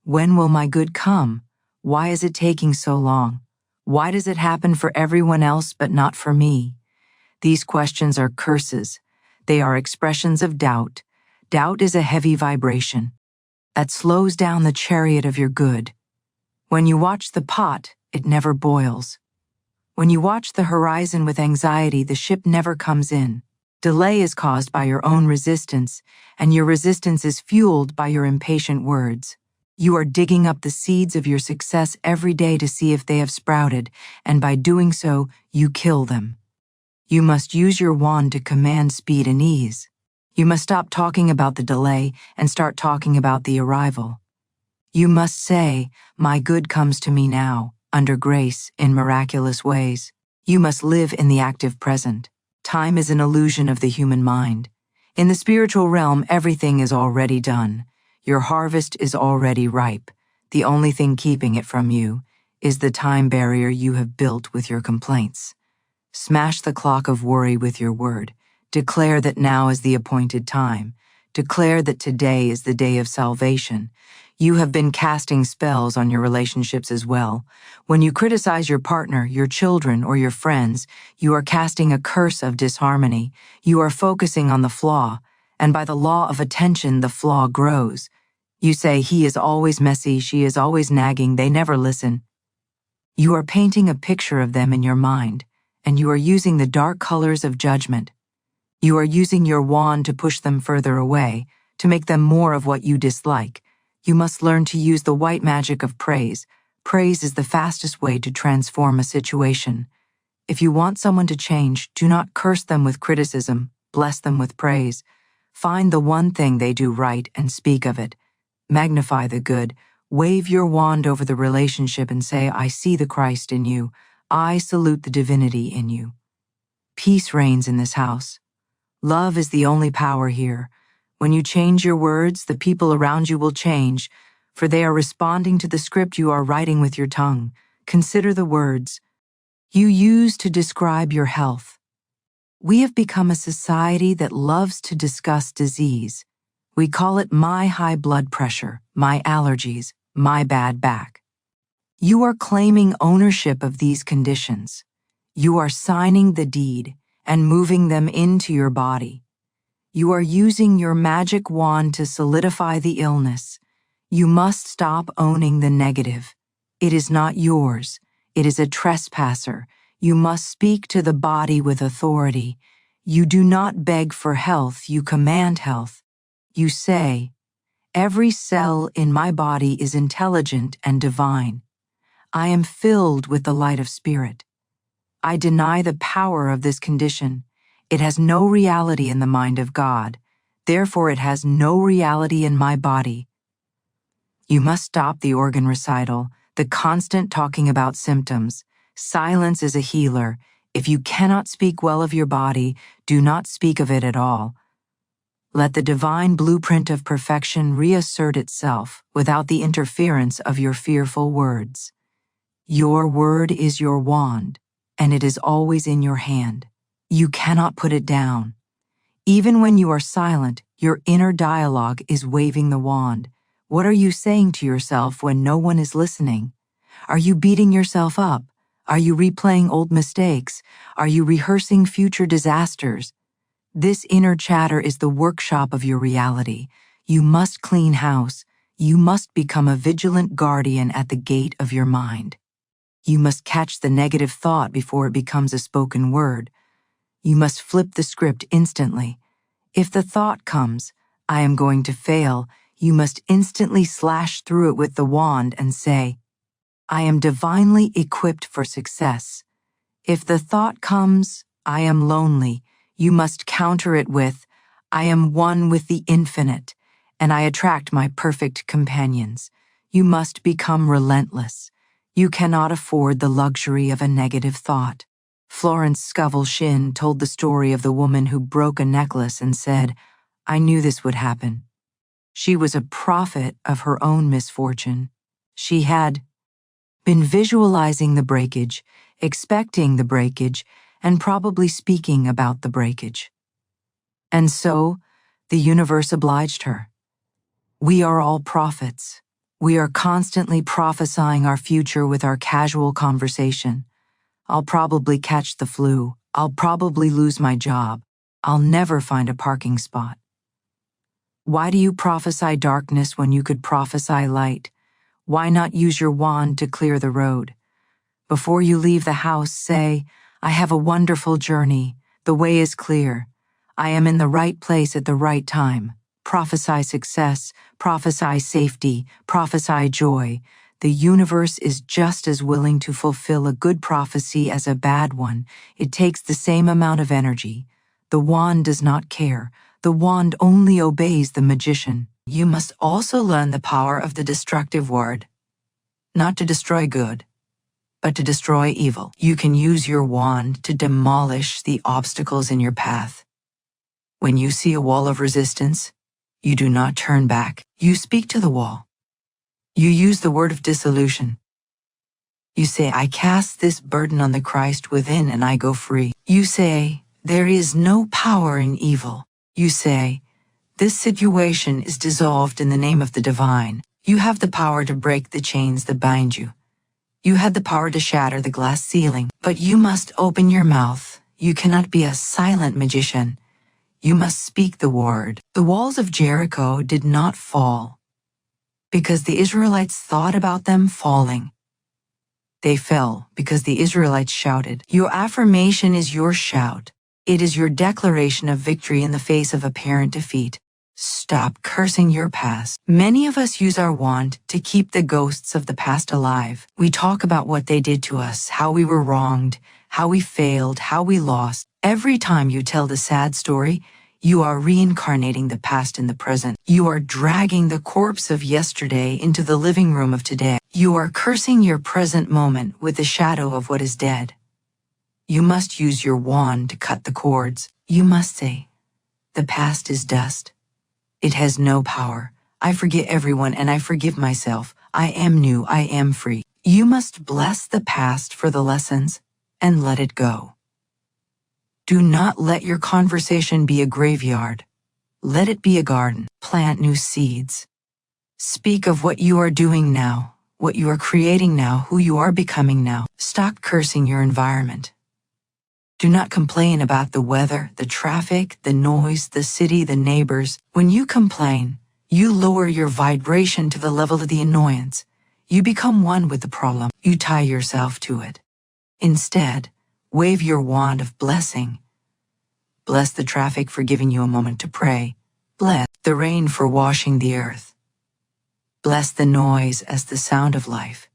when will my good come? Why is it taking so long? Why does it happen for everyone else but not for me? These questions are curses. They are expressions of doubt. Doubt is a heavy vibration that slows down the chariot of your good. When you watch the pot, it never boils. When you watch the horizon with anxiety, the ship never comes in. Delay is caused by your own resistance, and your resistance is fueled by your impatient words. You are digging up the seeds of your success every day to see if they have sprouted, and by doing so, you kill them. You must use your wand to command speed and ease. You must stop talking about the delay and start talking about the arrival. You must say, my good comes to me now, under grace, in miraculous ways. You must live in the active present. Time is an illusion of the human mind. In the spiritual realm, everything is already done. Your harvest is already ripe. The only thing keeping it from you is the time barrier you have built with your complaints. Smash the clock of worry with your word. Declare that now is the appointed time. Declare that today is the day of salvation. You have been casting spells on your relationships as well. When you criticize your partner, your children, or your friends, you are casting a curse of disharmony. You are focusing on the flaw, and by the law of attention, the flaw grows. You say, he is always messy, she is always nagging, they never listen. You are painting a picture of them in your mind, and you are using the dark colors of judgment. You are using your wand to push them further away, to make them more of what you dislike. You must learn to use the white magic of praise. Praise is the fastest way to transform a situation. If you want someone to change, do not curse them with criticism, bless them with praise. Find the one thing they do right and speak of it. Magnify the good. Wave your wand over the relationship and say, I see the Christ in you. I salute the divinity in you. Peace reigns in this house. Love is the only power here. When you change your words, the people around you will change, for they are responding to the script you are writing with your tongue. Consider the words you use to describe your health. We have become a society that loves to discuss disease. We call it my high blood pressure, my allergies, my bad back. You are claiming ownership of these conditions. You are signing the deed and moving them into your body. You are using your magic wand to solidify the illness. You must stop owning the negative. It is not yours. It is a trespasser. You must speak to the body with authority. You do not beg for health, you command health. You say, "Every cell in my body is intelligent and divine. I am filled with the light of spirit. I deny the power of this condition. It has no reality in the mind of God. Therefore, it has no reality in my body." You must stop the organ recital, the constant talking about symptoms. Silence is a healer. If you cannot speak well of your body, do not speak of it at all. Let the divine blueprint of perfection reassert itself without the interference of your fearful words. Your word is your wand, and it is always in your hand. You cannot put it down. Even when you are silent, your inner dialogue is waving the wand. What are you saying to yourself when no one is listening? Are you beating yourself up? Are you replaying old mistakes? Are you rehearsing future disasters? This inner chatter is the workshop of your reality. You must clean house. You must become a vigilant guardian at the gate of your mind. You must catch the negative thought before it becomes a spoken word. You must flip the script instantly. If the thought comes, "I am going to fail," you must instantly slash through it with the wand and say, "I am divinely equipped for success." If the thought comes, "I am lonely," you must counter it with, "I am one with the infinite, and I attract my perfect companions." You must become relentless. You cannot afford the luxury of a negative thought. Florence Scovel Shinn told the story of the woman who broke a necklace and said, "I knew this would happen." She was a prophet of her own misfortune. She had been visualizing the breakage, expecting the breakage, and probably speaking about the breakage. And so, the universe obliged her. We are all prophets. We are constantly prophesying our future with our casual conversation. I'll probably catch the flu. I'll probably lose my job. I'll never find a parking spot. Why do you prophesy darkness when you could prophesy light? Why not use your wand to clear the road? Before you leave the house, say, "I have a wonderful journey. The way is clear. I am in the right place at the right time." Prophesy success, prophesy safety, prophesy joy. The universe is just as willing to fulfill a good prophecy as a bad one. It takes the same amount of energy. The wand does not care. The wand only obeys the magician. You must also learn the power of the destructive word. Not to destroy good, but to destroy evil. You can use your wand to demolish the obstacles in your path. When you see a wall of resistance, you do not turn back. You speak to the wall. You use the word of dissolution. You say, "I cast this burden on the Christ within and I go free." You say, "There is no power in evil." You say, "This situation is dissolved in the name of the divine." You have the power to break the chains that bind you. You had the power to shatter the glass ceiling, but you must open your mouth. You cannot be a silent magician. You must speak the word. The walls of Jericho did not fall because the Israelites thought about them falling. They fell because the Israelites shouted. Your affirmation is your shout. It is your declaration of victory in the face of apparent defeat. Stop cursing your past. Many of us use our wand to keep the ghosts of the past alive. We talk about what they did to us, how we were wronged, how we failed, how we lost. Every time you tell the sad story, you are reincarnating the past in the present. You are dragging the corpse of yesterday into the living room of today. You are cursing your present moment with the shadow of what is dead. You must use your wand to cut the cords. You must say, "The past is dust. It has no power. I forget everyone and I forgive myself. I am new. I am free." You must bless the past for the lessons and let it go. Do not let your conversation be a graveyard. Let it be a garden. Plant new seeds. Speak of what you are doing now, what you are creating now, who you are becoming now. Stop cursing your environment. Do not complain about the weather, the traffic, the noise, the city, the neighbors. When you complain, you lower your vibration to the level of the annoyance. You become one with the problem. You tie yourself to it. Instead, wave your wand of blessing. Bless the traffic for giving you a moment to pray. Bless the rain for washing the earth. Bless the noise as the sound of life.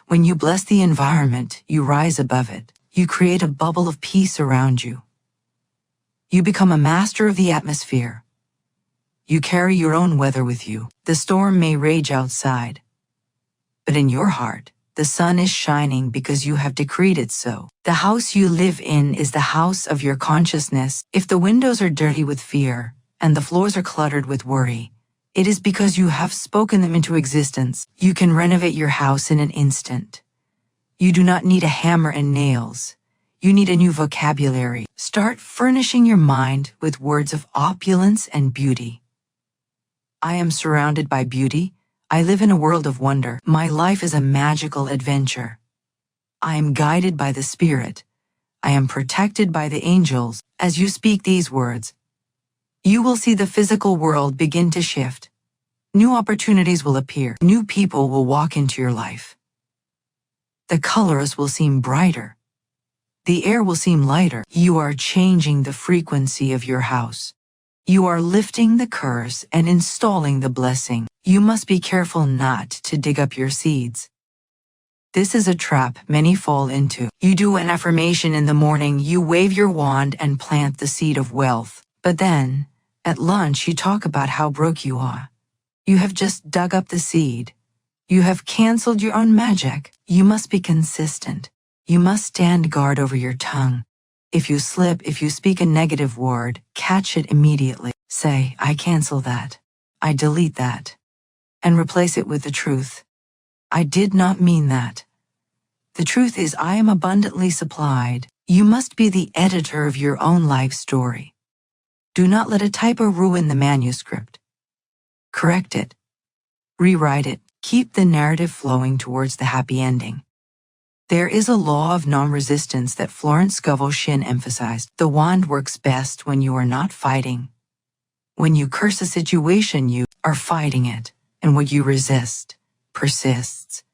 When you bless the environment, you rise above it. You create a bubble of peace around you. You become a master of the atmosphere. You carry your own weather with you. The storm may rage outside, but in your heart, the sun is shining because you have decreed it so. The house you live in is the house of your consciousness. If the windows are dirty with fear and the floors are cluttered with worry, it is because you have spoken them into existence. You can renovate your house in an instant. You do not need a hammer and nails. You need a new vocabulary. Start furnishing your mind with words of opulence and beauty. I am surrounded by beauty. I live in a world of wonder. My life is a magical adventure. I am guided by the Spirit. I am protected by the angels. As you speak these words, you will see the physical world begin to shift. New opportunities will appear. New people will walk into your life. The colors will seem brighter. The air will seem lighter. You are changing the frequency of your house. You are lifting the curse and installing the blessing. You must be careful not to dig up your seeds. This is a trap many fall into. You do an affirmation in the morning, you wave your wand and plant the seed of wealth. But then, at lunch, you talk about how broke you are. You have just dug up the seed. You have canceled your own magic. You must be consistent. You must stand guard over your tongue. If you slip, if you speak a negative word, catch it immediately. Say, I cancel that. I delete that. And replace it with the truth. I did not mean that. The truth is, I am abundantly supplied. You must be the editor of your own life story. Do not let a typo ruin the manuscript. Correct it. Rewrite it. Keep the narrative flowing towards the happy ending. There is a law of non-resistance that Florence Scovel Shinn emphasized. The wand works best when you are not fighting. When you curse a situation, you are fighting it, and what you resist persists.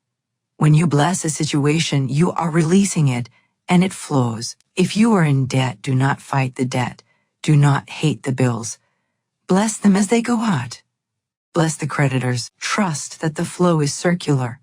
When you bless a situation, you are releasing it, and it flows. If you are in debt, do not fight the debt. Do not hate the bills. Bless them as they go out. Bless the creditors. Trust that the flow is circular.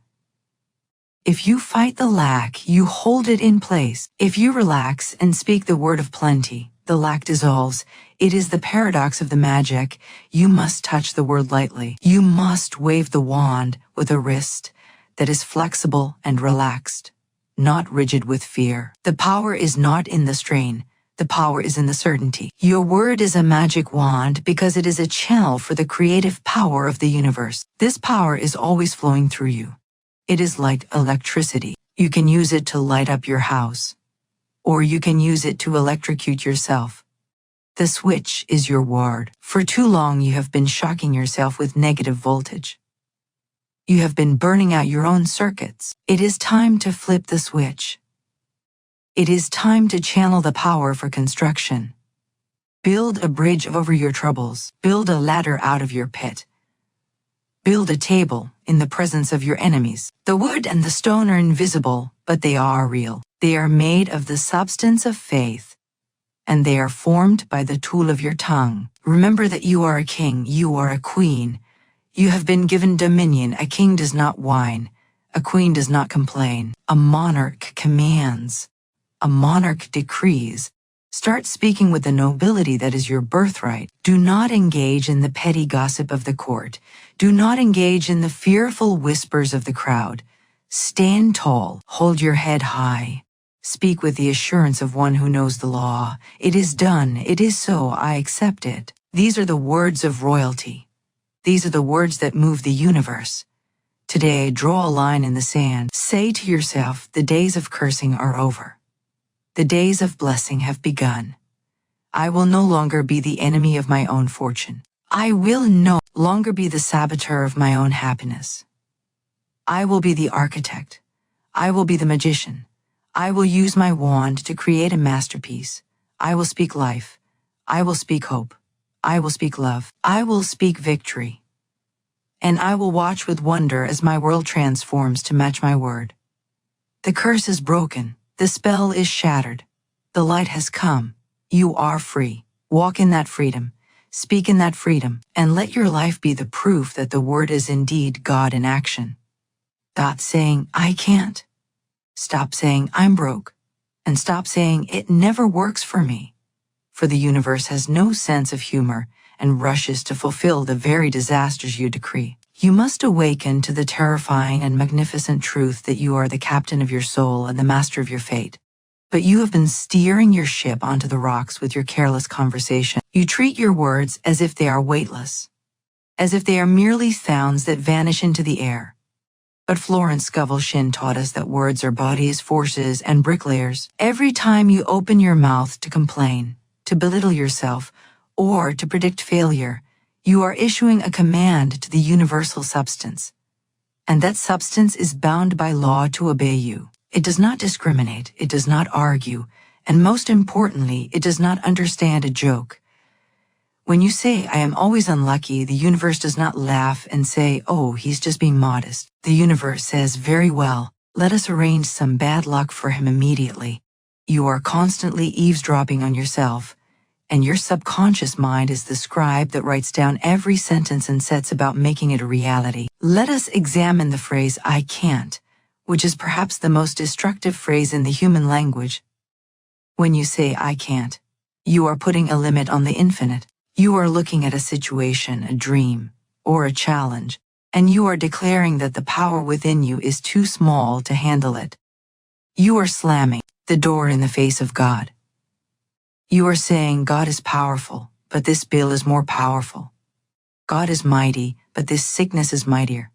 If you fight the lack, you hold it in place. If you relax and speak the word of plenty, the lack dissolves. It is the paradox of the magic. You must touch the word lightly. You must wave the wand with a wrist that is flexible and relaxed, not rigid with fear. The power is not in the strain. The power is in the certainty. Your word is a magic wand because it is a channel for the creative power of the universe. This power is always flowing through you. It is like electricity. You can use it to light up your house, or you can use it to electrocute yourself. The switch is your word. For too long you have been shocking yourself with negative voltage. You have been burning out your own circuits. It is time to flip the switch. It is time to channel the power for construction. Build a bridge over your troubles. Build a ladder out of your pit. Build a table in the presence of your enemies. The wood and the stone are invisible, but they are real. They are made of the substance of faith, and they are formed by the tool of your tongue. Remember that you are a king, you are a queen. You have been given dominion. A king does not whine. A queen does not complain. A monarch commands. A monarch decrees. Start speaking with the nobility that is your birthright. Do not engage in the petty gossip of the court. Do not engage in the fearful whispers of the crowd. Stand tall. Hold your head high. Speak with the assurance of one who knows the law. It is done. It is so. I accept it. These are the words of royalty. These are the words that move the universe. Today, draw a line in the sand. Say to yourself, the days of cursing are over. The days of blessing have begun. I will no longer be the enemy of my own fortune. I will no longer be the saboteur of my own happiness. I will be the architect. I will be the magician. I will use my wand to create a masterpiece. I will speak life. I will speak hope. I will speak love. I will speak victory. And I will watch with wonder as my world transforms to match my word. The curse is broken. The spell is shattered. The light has come. You are free. Walk in that freedom. Speak in that freedom, and let your life be the proof that the word is indeed God in action. Stop saying, I can't. Stop saying, I'm broke. And stop saying, it never works for me. For the universe has no sense of humor and rushes to fulfill the very disasters you decree. You must awaken to the terrifying and magnificent truth that you are the captain of your soul and the master of your fate. But you have been steering your ship onto the rocks with your careless conversation. You treat your words as if they are weightless, as if they are merely sounds that vanish into the air. But Florence Scovel Shinn taught us that words are bodies, forces, and bricklayers. Every time you open your mouth to complain, to belittle yourself, or to predict failure, you are issuing a command to the universal substance. And that substance is bound by law to obey you. It does not discriminate, it does not argue, and most importantly, it does not understand a joke. When you say, I am always unlucky, the universe does not laugh and say, oh, he's just being modest. The universe says, very well, let us arrange some bad luck for him immediately. You are constantly eavesdropping on yourself, and your subconscious mind is the scribe that writes down every sentence and sets about making it a reality. Let us examine the phrase, I can't, which is perhaps the most destructive phrase in the human language. When you say, I can't, you are putting a limit on the infinite. You are looking at a situation, a dream, or a challenge, and you are declaring that the power within you is too small to handle it. You are slamming the door in the face of God. You are saying, God is powerful, but this bill is more powerful. God is mighty, but this sickness is mightier.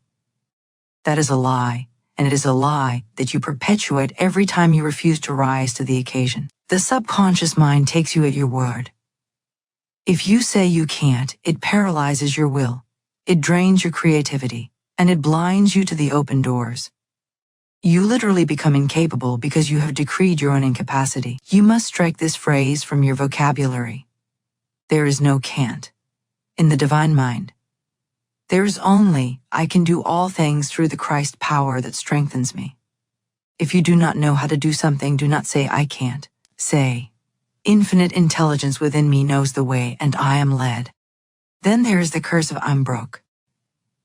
That is a lie, and it is a lie that you perpetuate every time you refuse to rise to the occasion. The subconscious mind takes you at your word. If you say you can't, it paralyzes your will. It drains your creativity, and it blinds you to the open doors. You literally become incapable because you have decreed your own incapacity. You must strike this phrase from your vocabulary. There is no can't in the divine mind. There is only, I can do all things through the Christ power that strengthens me. If you do not know how to do something, do not say, I can't. Say, infinite intelligence within me knows the way, and I am led. Then there is the curse of I'm broke.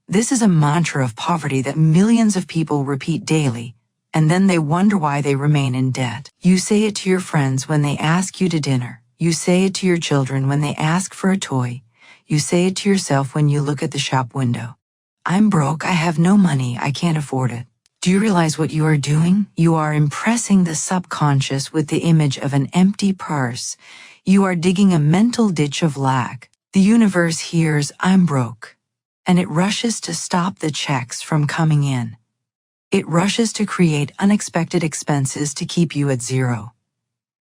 This is a mantra of poverty that millions of people repeat daily, and then they wonder why they remain in debt. You say it to your friends when they ask you to dinner. You say it to your children when they ask for a toy. You say it to yourself when you look at the shop window. I'm broke, I have no money, I can't afford it. Do you realize what you are doing? You are impressing the subconscious with the image of an empty purse. You are digging a mental ditch of lack. The universe hears, I'm broke, and it rushes to stop the checks from coming in. It rushes to create unexpected expenses to keep you at zero.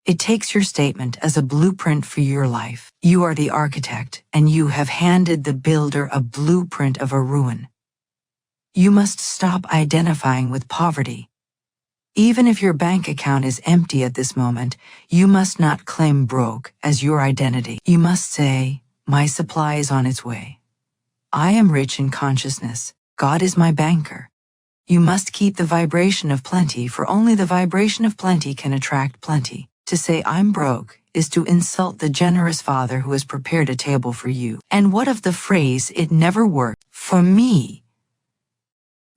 It takes your statement as a blueprint for your life. You are the architect, and you have handed the builder a blueprint of a ruin. You must stop identifying with poverty. Even if your bank account is empty at this moment, you must not claim broke as your identity. You must say, my supply is on its way. I am rich in consciousness. God is my banker. You must keep the vibration of plenty, for only the vibration of plenty can attract plenty. To say I'm broke is to insult the generous Father who has prepared a table for you. And what of the phrase, it never worked for me?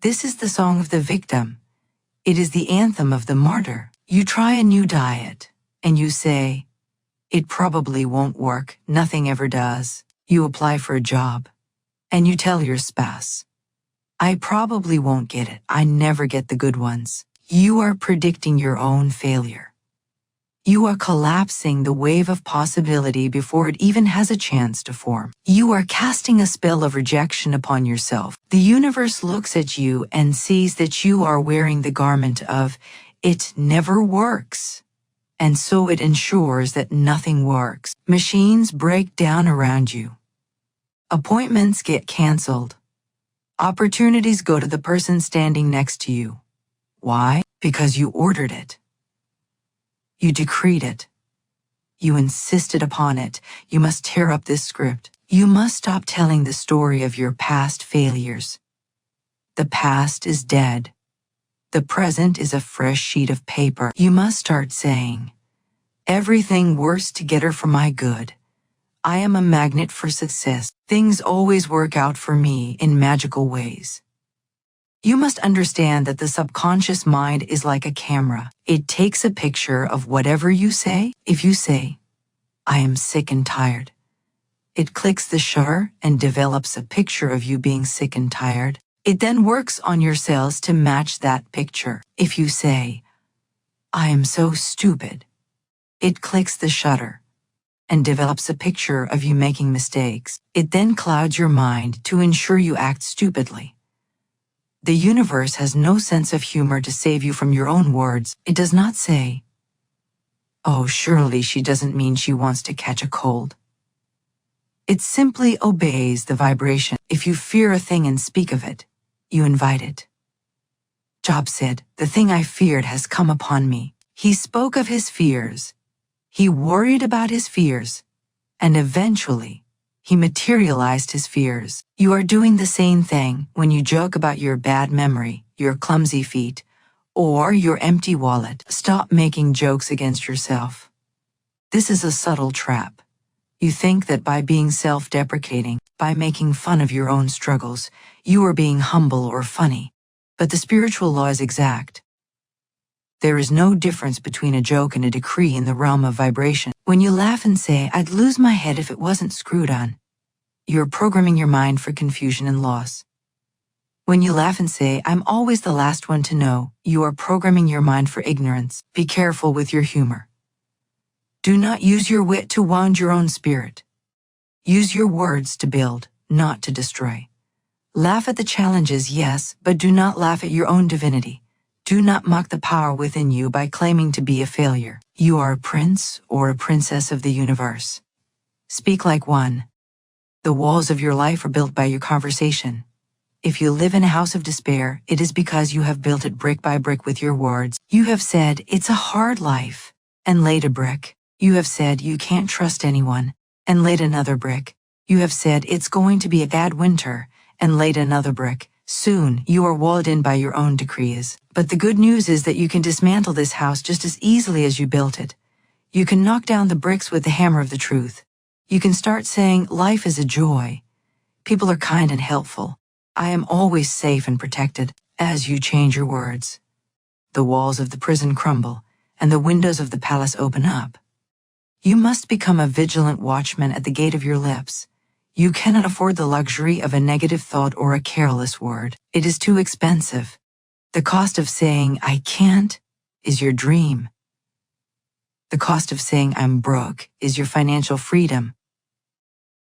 This is the song of the victim. It is the anthem of the martyr. You try a new diet, and you say, it probably won't work, nothing ever does. You apply for a job, and you tell your spouse, I probably won't get it, I never get the good ones. You are predicting your own failure. You are collapsing the wave of possibility before it even has a chance to form. You are casting a spell of rejection upon yourself. The universe looks at you and sees that you are wearing the garment of, it never works. And so it ensures that nothing works. Machines break down around you. Appointments get canceled. Opportunities go to the person standing next to you. Why? Because you ordered it. You decreed it. You insisted upon it. You must tear up this script. You must stop telling the story of your past failures. The past is dead. The present is a fresh sheet of paper. You must start saying, everything works together for my good. I am a magnet for success. Things always work out for me in magical ways. You must understand that the subconscious mind is like a camera. It takes a picture of whatever you say. If you say, I am sick and tired, it clicks the shutter and develops a picture of you being sick and tired. It then works on your cells to match that picture. If you say, I am so stupid, it clicks the shutter and develops a picture of you making mistakes. It then clouds your mind to ensure you act stupidly. The universe has no sense of humor to save you from your own words. It does not say, oh, surely she doesn't mean she wants to catch a cold. It simply obeys the vibration. If you fear a thing and speak of it, you invite it. Job said, the thing I feared has come upon me. He spoke of his fears. He worried about his fears. And eventually, he materialized his fears. You are doing the same thing when you joke about your bad memory, your clumsy feet, or your empty wallet. Stop making jokes against yourself. This is a subtle trap. You think that by being self-deprecating, by making fun of your own struggles, you are being humble or funny. But the spiritual law is exact. There is no difference between a joke and a decree in the realm of vibration. When you laugh and say, I'd lose my head if it wasn't screwed on, you're programming your mind for confusion and loss. When you laugh and say, I'm always the last one to know, you are programming your mind for ignorance. Be careful with your humor. Do not use your wit to wound your own spirit. Use your words to build, not to destroy. Laugh at the challenges, yes, but do not laugh at your own divinity. Do not mock the power within you by claiming to be a failure. You are a prince or a princess of the universe. Speak like one. The walls of your life are built by your conversation. If you live in a house of despair, it is because you have built it brick by brick with your words. You have said, it's a hard life, and laid a brick. You have said, you can't trust anyone, and laid another brick. You have said, it's going to be a bad winter, and laid another brick. Soon, you are walled in by your own decrees. But the good news is that you can dismantle this house just as easily as you built it. You can knock down the bricks with the hammer of the truth. You can start saying, life is a joy. People are kind and helpful. I am always safe and protected. As you change your words, the walls of the prison crumble, and the windows of the palace open up. You must become a vigilant watchman at the gate of your lips. You cannot afford the luxury of a negative thought or a careless word. It is too expensive. The cost of saying, I can't, is your dream. The cost of saying, I'm broke, is your financial freedom.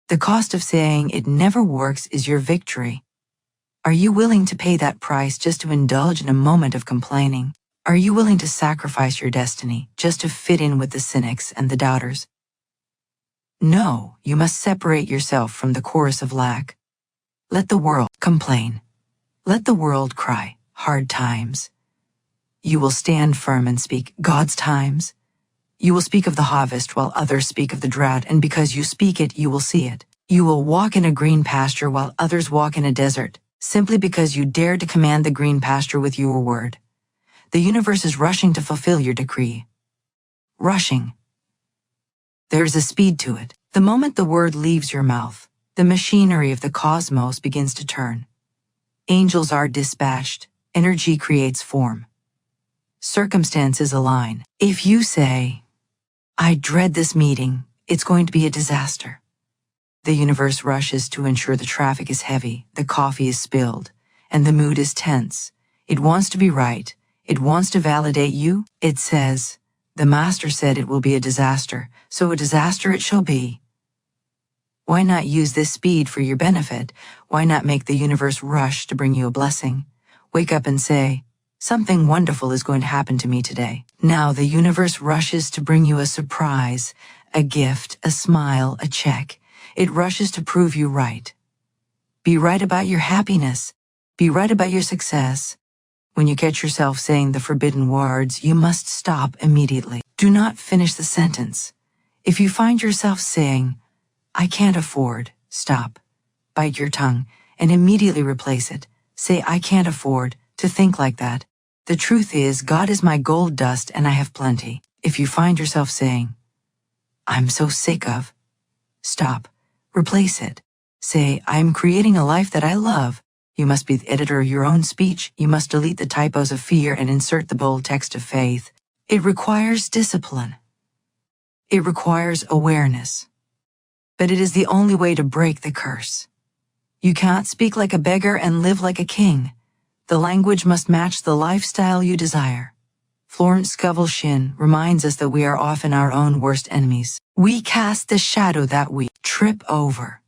The cost of saying, it never works, is your victory. Are you willing to pay that price just to indulge in a moment of complaining? Are you willing to sacrifice your destiny just to fit in with the cynics and the doubters? No, you must separate yourself from the chorus of lack. Let the world complain. Let the world cry, hard times. You will stand firm and speak God's times. You will speak of the harvest while others speak of the drought, and because you speak it, you will see it. You will walk in a green pasture while others walk in a desert, simply because you dared to command the green pasture with your word. The universe is rushing to fulfill your decree. Rushing. There is a speed to it. The moment the word leaves your mouth, the machinery of the cosmos begins to turn. Angels are dispatched. Energy creates form. Circumstances align. If you say, I dread this meeting, it's going to be a disaster. The universe rushes to ensure the traffic is heavy, the coffee is spilled, and the mood is tense. It wants to be right. It wants to validate you. It says, the master said it will be a disaster, so a disaster it shall be. Why not use this speed for your benefit? Why not make the universe rush to bring you a blessing? Wake up and say, something wonderful is going to happen to me today. Now the universe rushes to bring you a surprise, a gift, a smile, a check. It rushes to prove you right. Be right about your happiness. Be right about your success. When you catch yourself saying the forbidden words, you must stop immediately. Do not finish the sentence. If you find yourself saying, I can't afford, stop. Bite your tongue and immediately replace it. Say, I can't afford to think like that. The truth is, God is my gold dust and I have plenty. If you find yourself saying, I'm so sick of, Stop. Replace it. Say, I'm creating a life that I love. You must be the editor of your own speech. You must delete the typos of fear and insert the bold text of faith. It requires discipline. It requires awareness. But it is the only way to break the curse. You can't speak like a beggar and live like a king. The language must match the lifestyle you desire. Florence Scovel Shinn reminds us that we are often our own worst enemies. We cast the shadow that we trip over.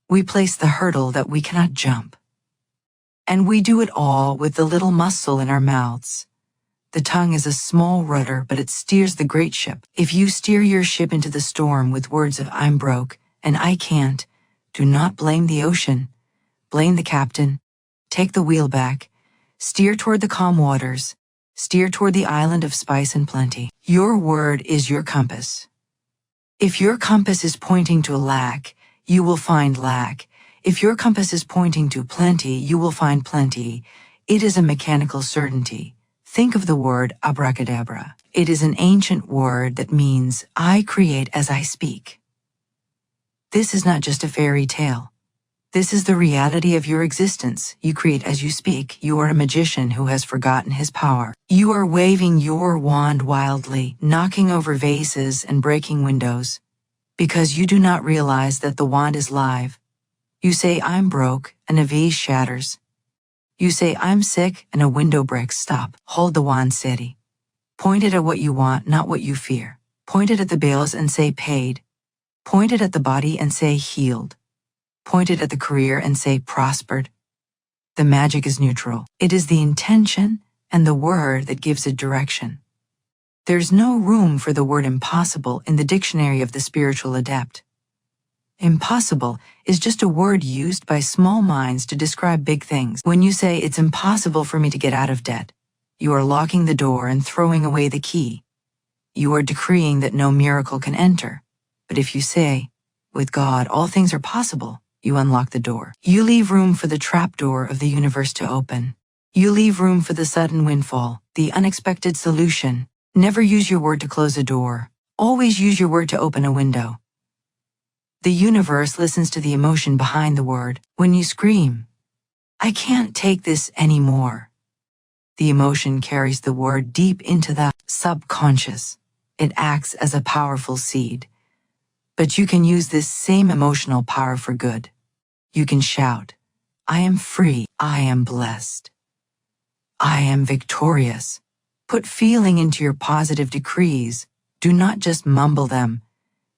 We place the hurdle that we cannot jump. And we do it all with the little muscle in our mouths. The tongue is a small rudder, but it steers the great ship. If you steer your ship into the storm with words of I'm broke and I can't, do not blame the ocean. Blame the captain. Take the wheel back. Steer toward the calm waters. Steer toward the island of spice and plenty. Your word is your compass. If your compass is pointing to lack, you will find lack. If your compass is pointing to plenty, you will find plenty. It is a mechanical certainty. Think of the word abracadabra. It is an ancient word that means I create as I speak. This is not just a fairy tale. This is the reality of your existence. You create as you speak. You are a magician who has forgotten his power. You are waving your wand wildly, knocking over vases and breaking windows, because you do not realize that the wand is live. You say, I'm broke, and a vase shatters. You say, I'm sick, and a window breaks. Stop. Hold the wand steady. Point it at what you want, not what you fear. Point it at the bills and say paid. Point it at the body and say healed. Point it at the career and say prospered. The magic is neutral. It is the intention and the word that gives it direction. There's no room for the word impossible in the dictionary of the spiritual adept. Impossible is just a word used by small minds to describe big things. When you say it's impossible for me to get out of debt, you are locking the door and throwing away the key. You are decreeing that no miracle can enter. But if you say, with God all things are possible, you unlock the door. You leave room for the trapdoor of the universe to open. You leave room for the sudden windfall, the unexpected solution. Never use your word to close a door. Always use your word to open a window. The universe listens to the emotion behind the word. When you scream, I can't take this anymore, the emotion carries the word deep into the subconscious. It acts as a powerful seed. But you can use this same emotional power for good. You can shout, I am free, I am blessed, I am victorious. Put feeling into your positive decrees. Do not just mumble them.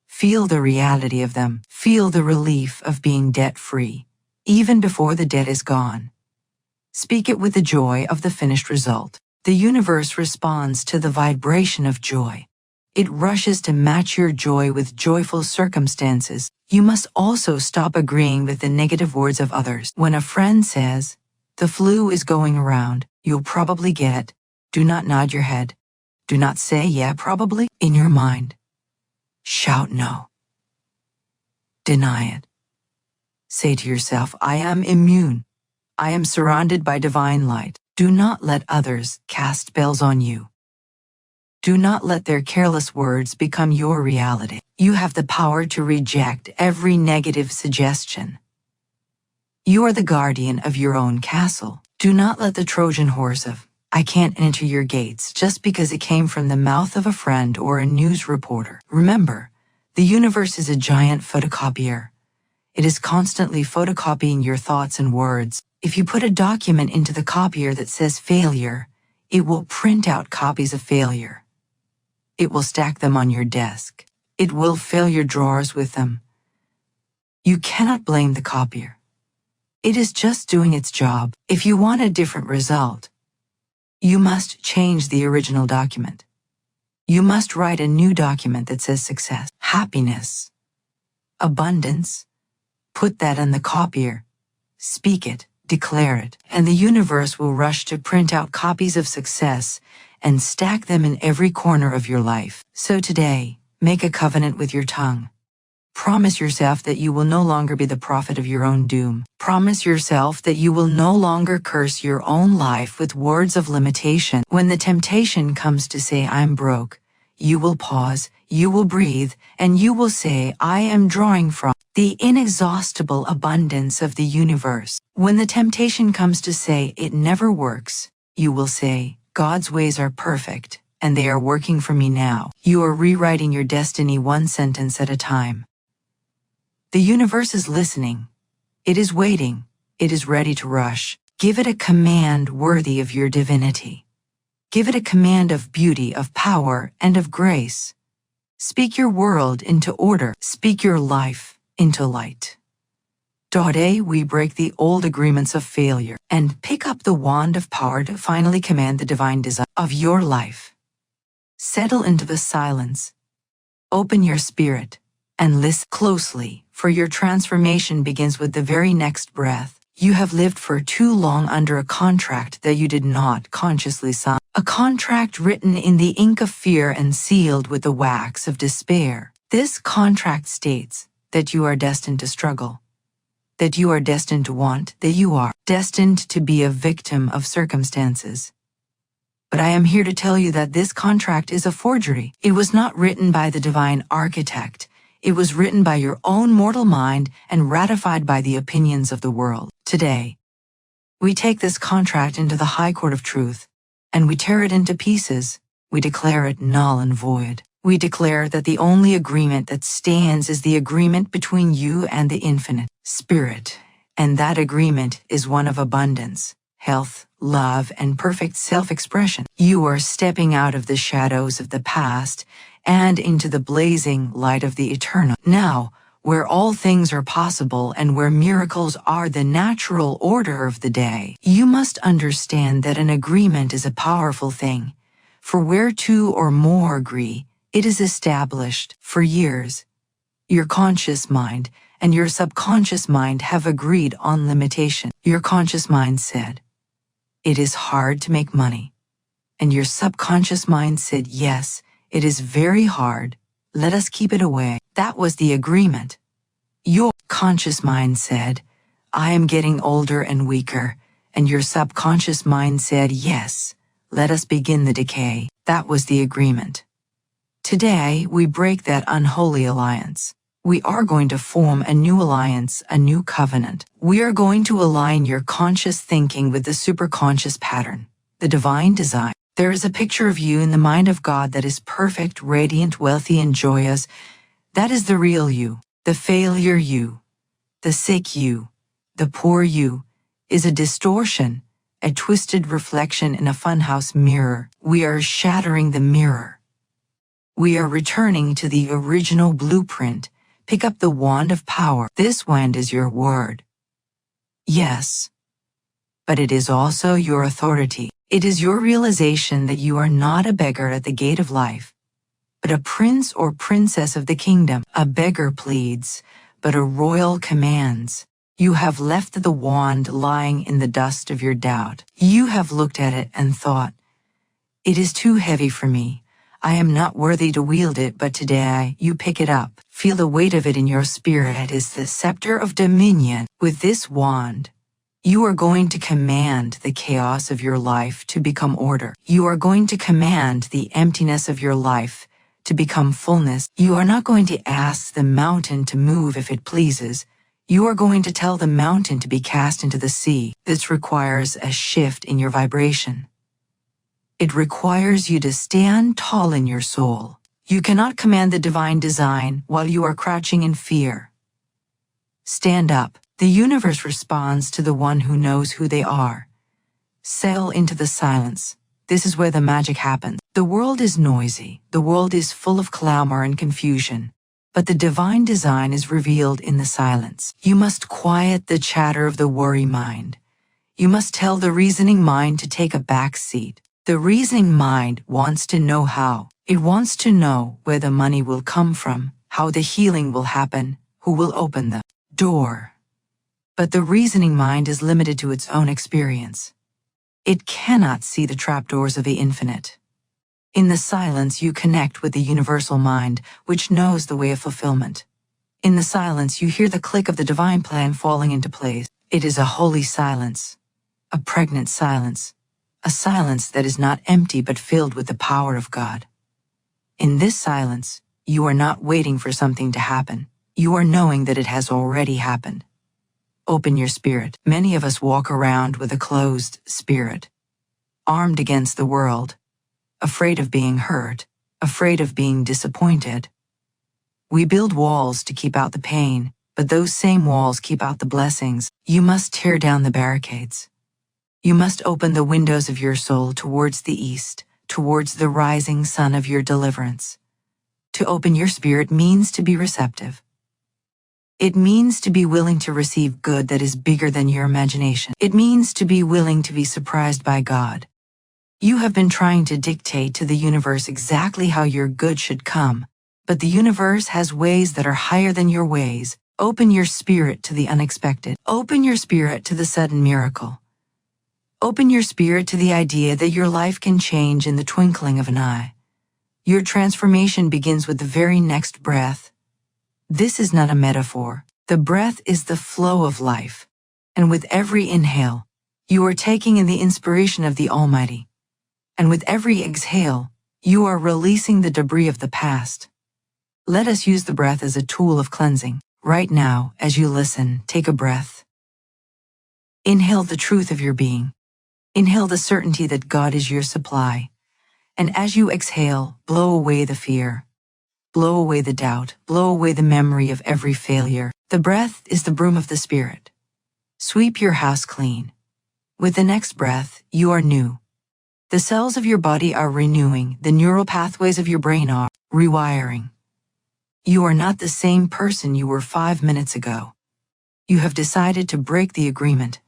Feel the reality of them. Feel the relief of being debt-free, even before the debt is gone. Speak it with the joy of the finished result. The universe responds to the vibration of joy. It rushes to match your joy with joyful circumstances. You must also stop agreeing with the negative words of others. When a friend says, the flu is going around, you'll probably get it. Do not nod your head. Do not say, yeah, probably, in your mind. Shout no. Deny it. Say to yourself, I am immune. I am surrounded by divine light. Do not let others cast spells on you. Do not let their careless words become your reality. You have the power to reject every negative suggestion. You are the guardian of your own castle. Do not let the Trojan horse of, I can't enter your gates just because it came from the mouth of a friend or a news reporter. Remember, the universe is a giant photocopier. It is constantly photocopying your thoughts and words. If you put a document into the copier that says failure, it will print out copies of failure. It will stack them on your desk. It will fill your drawers with them. You cannot blame the copier. It is just doing its job. If you want a different result, you must change the original document. You must write a new document that says success, happiness, abundance. Put that on the copier. Speak it, declare it, and the universe will rush to print out copies of success and stack them in every corner of your life. So today, make a covenant with your tongue. Promise yourself that you will no longer be the prophet of your own doom. Promise yourself that you will no longer curse your own life with words of limitation. When the temptation comes to say, I'm broke, you will pause, you will breathe, and you will say, I am drawing from the inexhaustible abundance of the universe. When the temptation comes to say it never works, you will say, God's ways are perfect, and they are working for me now. You are rewriting your destiny one sentence at a time. The universe is listening. It is waiting. It is ready to rush. Give it a command worthy of your divinity. Give it a command of beauty, of power, and of grace. Speak your world into order. Speak your life into light. Today we break the old agreements of failure and pick up the wand of power to finally command the divine design of your life. Settle into the silence. Open your spirit and listen closely, for your transformation begins with the very next breath. You have lived for too long under a contract that you did not consciously sign. A contract written in the ink of fear and sealed with the wax of despair. This contract states that you are destined to struggle, that you are destined to want, that you are destined to be a victim of circumstances. But I am here to tell you that this contract is a forgery. It was not written by the divine architect. It was written by your own mortal mind and ratified by the opinions of the world. Today, we take this contract into the high court of truth, and we tear it into pieces. We declare it null and void. We declare that the only agreement that stands is the agreement between you and the infinite spirit, and that agreement is one of abundance, health, love, and perfect self-expression. You are stepping out of the shadows of the past and into the blazing light of the eternal. Now, where all things are possible and where miracles are the natural order of the day, you must understand that an agreement is a powerful thing. For where two or more agree, it is established. For years, your conscious mind and your subconscious mind have agreed on limitation. Your conscious mind said, it is hard to make money. And your subconscious mind said, yes, it is very hard. Let us keep it away. That was the agreement. Your conscious mind said, I am getting older and weaker. And your subconscious mind said, yes, let us begin the decay. That was the agreement. Today, we break that unholy alliance. We are going to form a new alliance, a new covenant. We are going to align your conscious thinking with the superconscious pattern, the divine design. There is a picture of you in the mind of God that is perfect, radiant, wealthy, and joyous. That is the real you. The failure you, the sick you, the poor you, is a distortion, a twisted reflection in a funhouse mirror. We are shattering the mirror. We are returning to the original blueprint. Pick up the wand of power. This wand is your word. Yes, but it is also your authority. It is your realization that you are not a beggar at the gate of life, but a prince or princess of the kingdom. A beggar pleads, but a royal commands. You have left the wand lying in the dust of your doubt. You have looked at it and thought, it is too heavy for me. I am not worthy to wield it, but today you pick it up. Feel the weight of it in your spirit. It is the scepter of dominion. With this wand, you are going to command the chaos of your life to become order. You are going to command the emptiness of your life to become fullness. You are not going to ask the mountain to move if it pleases. You are going to tell the mountain to be cast into the sea. This requires a shift in your vibration. It requires you to stand tall in your soul. You cannot command the divine design while you are crouching in fear. Stand up. The universe responds to the one who knows who they are. Sail into the silence. This is where the magic happens. The world is noisy. The world is full of clamor and confusion. But the divine design is revealed in the silence. You must quiet the chatter of the worry mind. You must tell the reasoning mind to take a back seat. The reasoning mind wants to know how. It wants to know where the money will come from, how the healing will happen, who will open the door. But the reasoning mind is limited to its own experience. It cannot see the trapdoors of the infinite. In the silence, you connect with the universal mind, which knows the way of fulfillment. In the silence, you hear the click of the divine plan falling into place. It is a holy silence, a pregnant silence, a silence that is not empty but filled with the power of God. In this silence, You are not waiting for something to happen. You are knowing that it has already happened. Open your spirit. Many of us walk around with a closed spirit, armed against the world, afraid of being hurt, afraid of being disappointed. We build walls to keep out the pain, but those same walls keep out the blessings. You must tear down the barricades. You must open the windows of your soul towards the east, towards the rising sun of your deliverance. To open your spirit means to be receptive. It means to be willing to receive good that is bigger than your imagination. It means to be willing to be surprised by God. You have been trying to dictate to the universe exactly how your good should come, but the universe has ways that are higher than your ways. Open your spirit to the unexpected. Open your spirit to the sudden miracle. Open your spirit to the idea that your life can change in the twinkling of an eye. Your transformation begins with the very next breath. This is not a metaphor. The breath is the flow of life. And with every inhale, you are taking in the inspiration of the Almighty. And with every exhale, you are releasing the debris of the past. Let us use the breath as a tool of cleansing. Right now, as you listen, take a breath. Inhale the truth of your being. Inhale the certainty that God is your supply. And as you exhale, blow away the fear. Blow away the doubt. Blow away the memory of every failure. The breath is the broom of the spirit. Sweep your house clean. With the next breath, you are new. The cells of your body are renewing. The neural pathways of your brain are rewiring. You are not the same person you were 5 minutes ago. You have decided to break the agreement.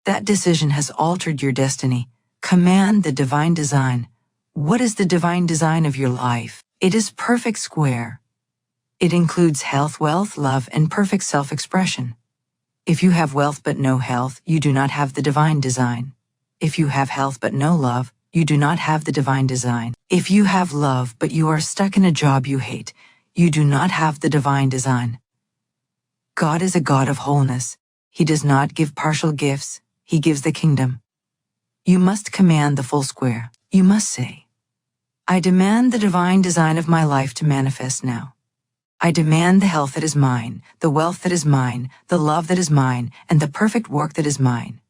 That decision has altered your destiny. Command the divine design. What is the divine design of your life? It is perfect square. It includes health, wealth, love, and perfect self-expression. If you have wealth but no health, you do not have the divine design. If you have health but no love, you do not have the divine design. If you have love but you are stuck in a job you hate, you do not have the divine design. God is a God of wholeness. He does not give partial gifts. He gives the kingdom. You must command the full square. You must say, I demand the divine design of my life to manifest now. I demand the health that is mine, the wealth that is mine, the love that is mine, and the perfect work that is mine.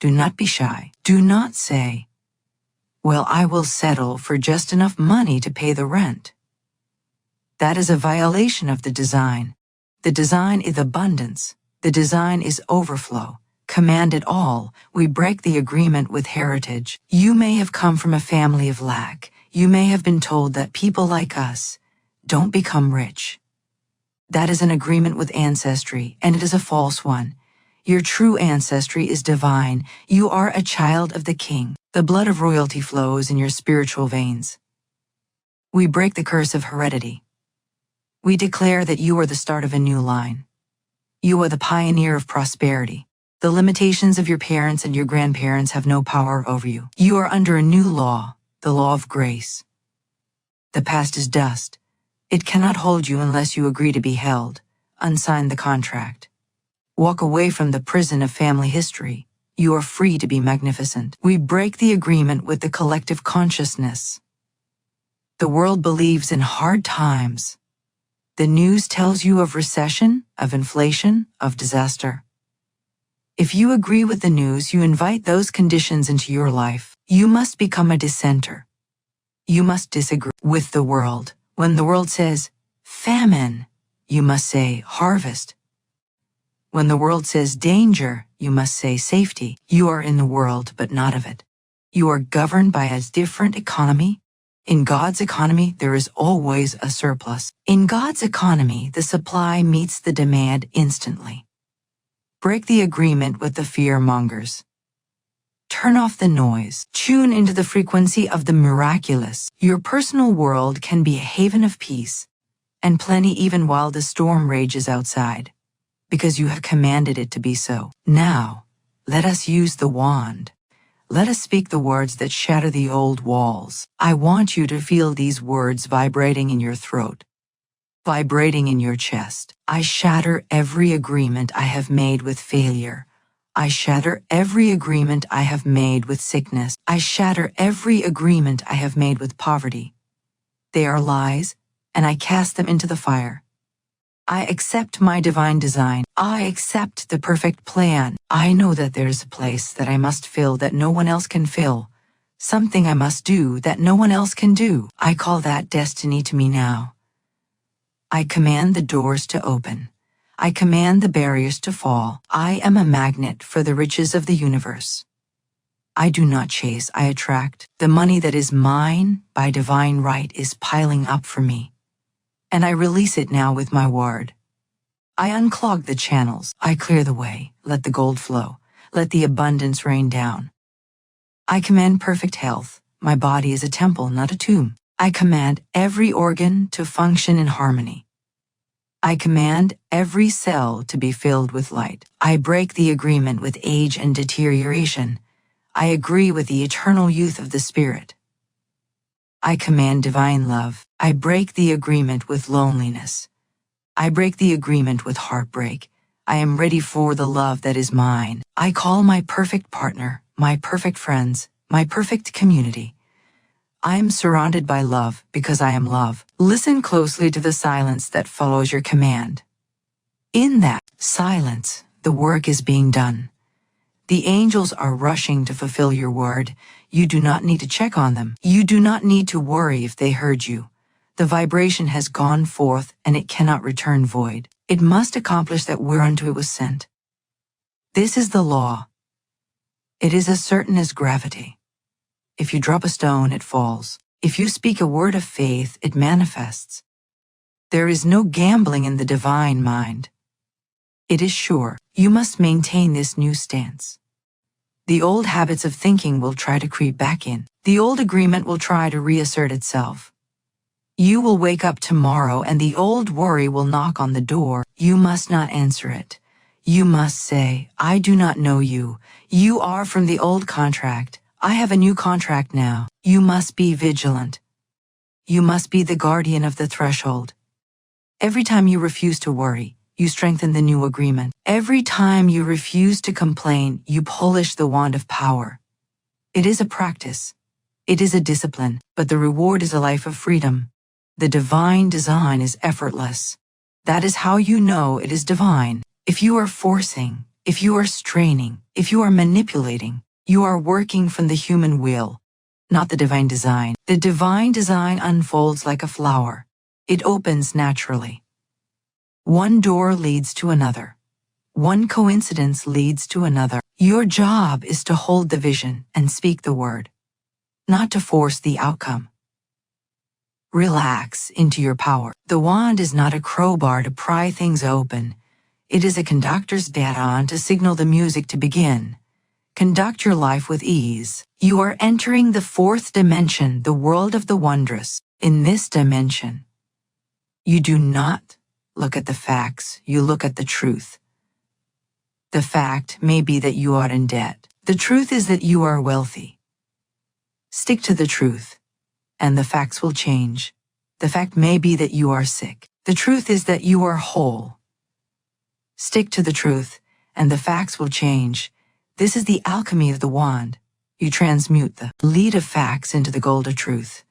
Do not be shy. Do not say, well, I will settle for just enough money to pay the rent. That is a violation of the design. The design is abundance. The design is overflow. Command it all. We break the agreement with heritage. You may have come from a family of lack. You may have been told that people like us don't become rich. That is an agreement with ancestry, and it is a false one. Your true ancestry is divine. You are a child of the King. The blood of royalty flows in your spiritual veins. We break the curse of heredity. We declare that you are the start of a new line. You are the pioneer of prosperity. The limitations of your parents and your grandparents have no power over you. You are under a new law, the law of grace. The past is dust. It cannot hold you unless you agree to be held. Unsign the contract. Walk away from the prison of family history. You are free to be magnificent. We break the agreement with the collective consciousness. The world believes in hard times. The news tells you of recession, of inflation, of disaster. If you agree with the news, you invite those conditions into your life. You must become a dissenter. You must disagree with the world. When the world says, famine, you must say, harvest. When the world says danger, you must say safety. You are in the world, but not of it. You are governed by a different economy. In God's economy, there is always a surplus. In God's economy, the supply meets the demand instantly. Break the agreement with the fear-mongers. Turn off the noise. Tune into the frequency of the miraculous. Your personal world can be a haven of peace and plenty even while the storm rages outside, because you have commanded it to be so. Now, let us use the wand. Let us speak the words that shatter the old walls. I want you to feel these words vibrating in your throat, vibrating in your chest. I shatter every agreement I have made with failure. I shatter every agreement I have made with sickness. I shatter every agreement I have made with poverty. They are lies, and I cast them into the fire. I accept my divine design. I accept the perfect plan. I know that there is a place that I must fill that no one else can fill. Something I must do that no one else can do. I call that destiny to me now. I command the doors to open. I command the barriers to fall. I am a magnet for the riches of the universe. I do not chase, I attract. The money that is mine by divine right is piling up for me. And I release it now with my word. I unclog the channels. I clear the way. Let the gold flow. Let the abundance rain down. I command perfect health. My body is a temple, not a tomb. I command every organ to function in harmony. I command every cell to be filled with light. I break the agreement with age and deterioration. I agree with the eternal youth of the spirit. I command divine love. I break the agreement with loneliness. I break the agreement with heartbreak. I am ready for the love that is mine. I call my perfect partner, my perfect friends, my perfect community. I am surrounded by love because I am love. Listen closely to the silence that follows your command. In that silence, the work is being done. The angels are rushing to fulfill your word. You do not need to check on them. You do not need to worry if they heard you. The vibration has gone forth and it cannot return void. It must accomplish that whereunto it was sent. This is the law. It is as certain as gravity. If you drop a stone, it falls. If you speak a word of faith, it manifests. There is no gambling in the divine mind. It is sure. You must maintain this new stance. The old habits of thinking will try to creep back in. The old agreement will try to reassert itself. You will wake up tomorrow and the old worry will knock on the door. You must not answer it. You must say, I do not know you. You are from the old contract. I have a new contract now. You must be vigilant. You must be the guardian of the threshold. Every time you refuse to worry, you strengthen the new agreement. Every time you refuse to complain, you polish the wand of power. It is a practice. It is a discipline, but the reward is a life of freedom. The divine design is effortless. That is how you know it is divine. If you are forcing, if you are straining, if you are manipulating, you are working from the human will, not the divine design. The divine design unfolds like a flower. It opens naturally. One door leads to another. One coincidence leads to another. Your job is to hold the vision and speak the word, not to force the outcome. Relax into your power. The wand is not a crowbar to pry things open. It is a conductor's baton to signal the music to begin. Conduct your life with ease. You are entering the fourth dimension, the world of the wondrous. In this dimension, you do not look at the facts, you look at the truth. The fact may be that you are in debt. The truth is that you are wealthy. Stick to the truth, and the facts will change. The fact may be that you are sick. The truth is that you are whole. Stick to the truth, and the facts will change. This is the alchemy of the wand. You transmute the lead of facts into the gold of truth.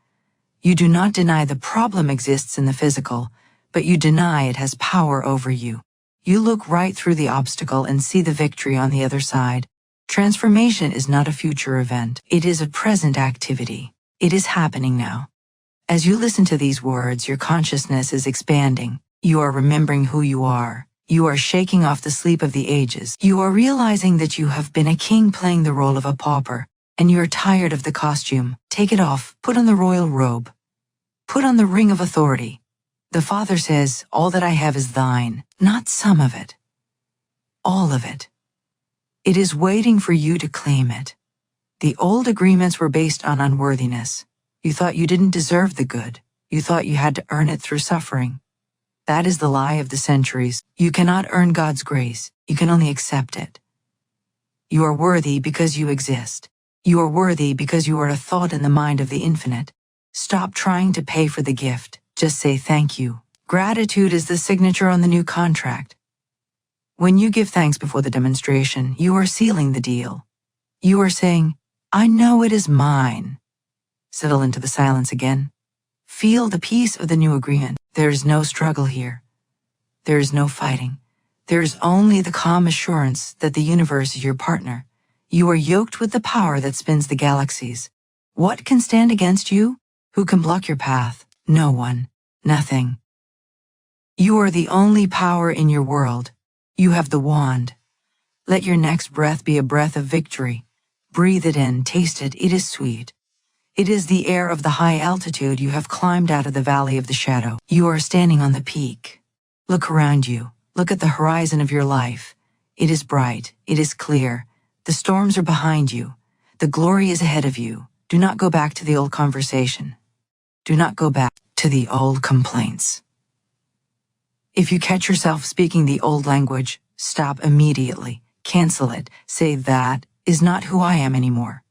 You do not deny the problem exists in the physical, but you deny it has power over you. You look right through the obstacle and see the victory on the other side. Transformation is not a future event. It is a present activity. It is happening now. As you listen to these words, your consciousness is expanding. You are remembering who you are. You are shaking off the sleep of the ages. You are realizing that you have been a king playing the role of a pauper, and you are tired of the costume. Take it off. Put on the royal robe. Put on the ring of authority. The Father says, all that I have is thine, not some of it. All of it. It is waiting for you to claim it. The old agreements were based on unworthiness. You thought you didn't deserve the good. You thought you had to earn it through suffering. That is the lie of the centuries. You cannot earn God's grace. You can only accept it. You are worthy because you exist. You are worthy because you are a thought in the mind of the infinite. Stop trying to pay for the gift. Just say thank you. Gratitude is the signature on the new contract. When you give thanks before the demonstration, you are sealing the deal. You are saying, I know it is mine. Settle into the silence again. Feel the peace of the new agreement. There is no struggle here. There is no fighting. There is only the calm assurance that the universe is your partner. You are yoked with the power that spins the galaxies. What can stand against you? Who can block your path? No one. Nothing. You are the only power in your world. You have the wand. Let your next breath be a breath of victory. Breathe it in, taste it, it is sweet. It is the air of the high altitude you have climbed out of the valley of the shadow. You are standing on the peak. Look around you. Look at the horizon of your life. It is bright. It is clear. The storms are behind you. The glory is ahead of you. Do not go back to the old conversation. Do not go back to the old complaints. If you catch yourself speaking the old language, stop immediately. Cancel it. Say, that is not who I am anymore.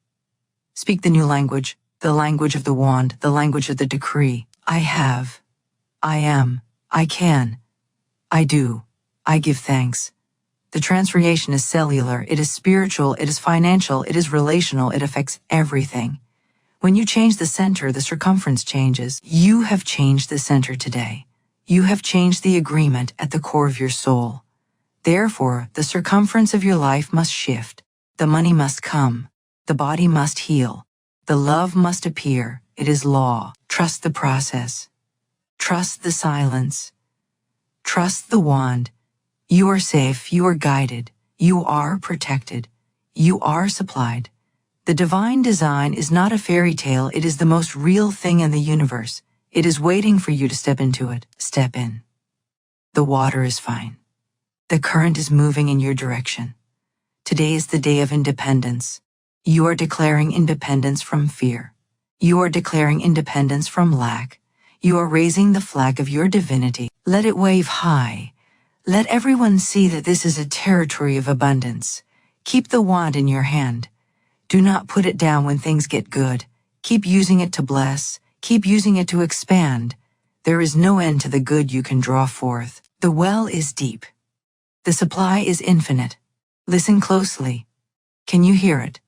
Speak the new language, the language of the wand, the language of the decree. I have. I am. I can. I do. I give thanks. The transformation is cellular, it is spiritual, it is financial, it is relational, it affects everything. When you change the center, the circumference changes. You have changed the center today. You have changed the agreement at the core of your soul. Therefore, the circumference of your life must shift. The money must come. The body must heal. The love must appear. It is law. Trust the process. Trust the silence. Trust the wand. You are safe. You are guided. You are protected. You are supplied. The divine design is not a fairy tale. It is the most real thing in the universe. It is waiting for you to step into it. Step in. The water is fine. The current is moving in your direction. Today is the day of independence. You are declaring independence from fear. You are declaring independence from lack. You are raising the flag of your divinity. Let it wave high. Let everyone see that this is a territory of abundance. Keep the wand in your hand. Do not put it down when things get good. Keep using it to bless. Keep using it to expand. There is no end to the good you can draw forth. The well is deep. The supply is infinite. Listen closely. Can you hear it?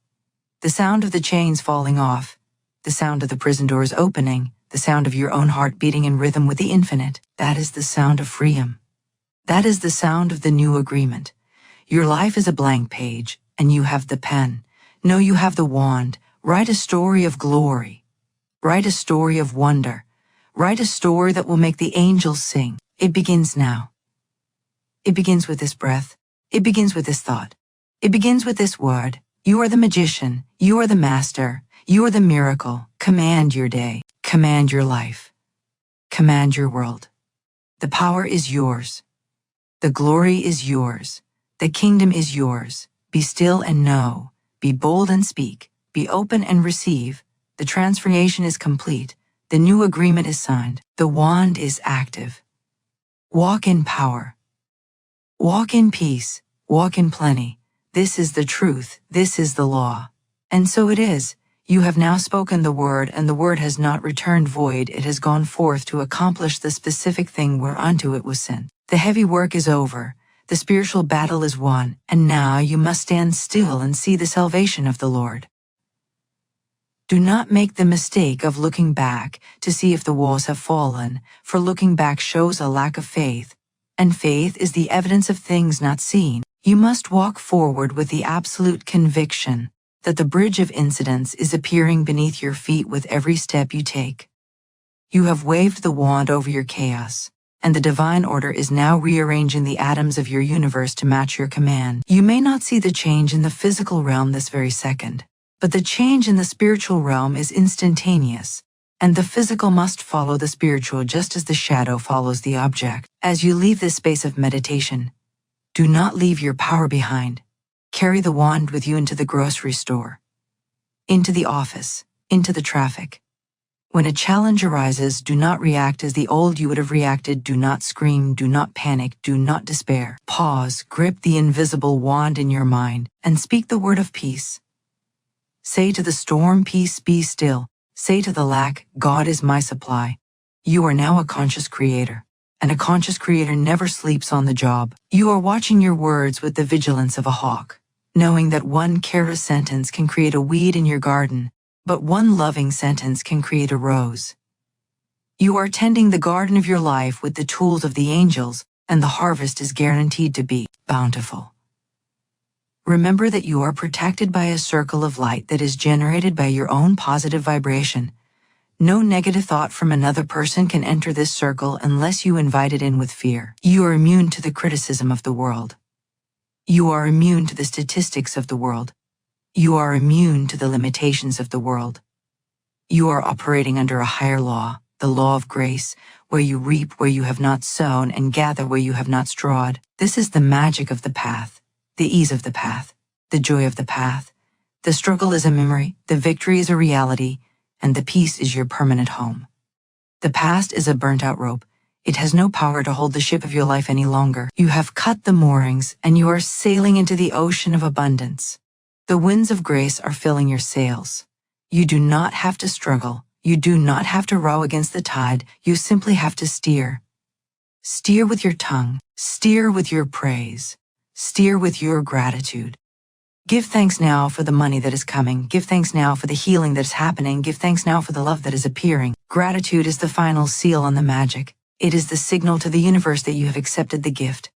The sound of the chains falling off. The sound of the prison doors opening. The sound of your own heart beating in rhythm with the infinite. That is the sound of freedom. That is the sound of the new agreement. Your life is a blank page, and you have the pen. No, you have the wand. Write a story of glory. Write a story of wonder. Write a story that will make the angels sing. It begins now. It begins with this breath. It begins with this thought. It begins with this word. You are the magician. You are the master. You are the miracle. Command your day. Command your life. Command your world. The power is yours. The glory is yours. The kingdom is yours. Be still and know. Be bold and speak. Be open and receive. The transformation is complete. The new agreement is signed. The wand is active. Walk in power. Walk in peace. Walk in plenty. This is the truth. This is the law. And so it is. You have now spoken the word, and the word has not returned void. It has gone forth to accomplish the specific thing whereunto it was sent. The heavy work is over. The spiritual battle is won, and now you must stand still and see the salvation of the Lord. Do not make the mistake of looking back to see if the walls have fallen, for looking back shows a lack of faith, and faith is the evidence of things not seen. You must walk forward with the absolute conviction that the bridge of incidents is appearing beneath your feet with every step you take. You have waved the wand over your chaos, and the divine order is now rearranging the atoms of your universe to match your command. You may not see the change in the physical realm this very second, but the change in the spiritual realm is instantaneous, and the physical must follow the spiritual just as the shadow follows the object. As you leave this space of meditation, do not leave your power behind. Carry the wand with you into the grocery store, into the office, into the traffic. When a challenge arises, do not react as the old you would have reacted. Do not scream, do not panic, do not despair. Pause, grip the invisible wand in your mind, and speak the word of peace. Say to the storm, peace, be still. Say to the lack, God is my supply. You are now a conscious creator, and a conscious creator never sleeps on the job. You are watching your words with the vigilance of a hawk, knowing that one careless sentence can create a weed in your garden, but one loving sentence can create a rose. You are tending the garden of your life with the tools of the angels, and the harvest is guaranteed to be bountiful. Remember that you are protected by a circle of light that is generated by your own positive vibration. No negative thought from another person can enter this circle unless you invite it in with fear. You are immune to the criticism of the world. You are immune to the statistics of the world. You are immune to the limitations of the world. You are operating under a higher law, the law of grace, where you reap where you have not sown and gather where you have not strawed. This is the magic of the path, the ease of the path, the joy of the path. The struggle is a memory, the victory is a reality, and the peace is your permanent home. The past is a burnt-out rope. It has no power to hold the ship of your life any longer. You have cut the moorings, and you are sailing into the ocean of abundance. The winds of grace are filling your sails. You do not have to struggle. You do not have to row against the tide. You simply have to steer. Steer with your tongue. Steer with your praise. Steer with your gratitude. Give thanks now for the money that is coming. Give thanks now for the healing that is happening. Give thanks now for the love that is appearing. Gratitude is the final seal on the magic. It is the signal to the universe that you have accepted the gift.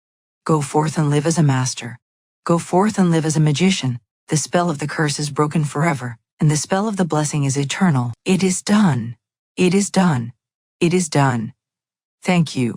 Go forth and live as a master. Go forth and live as a magician. The spell of the curse is broken forever, and the spell of the blessing is eternal. It is done. It is done. It is done. Thank you.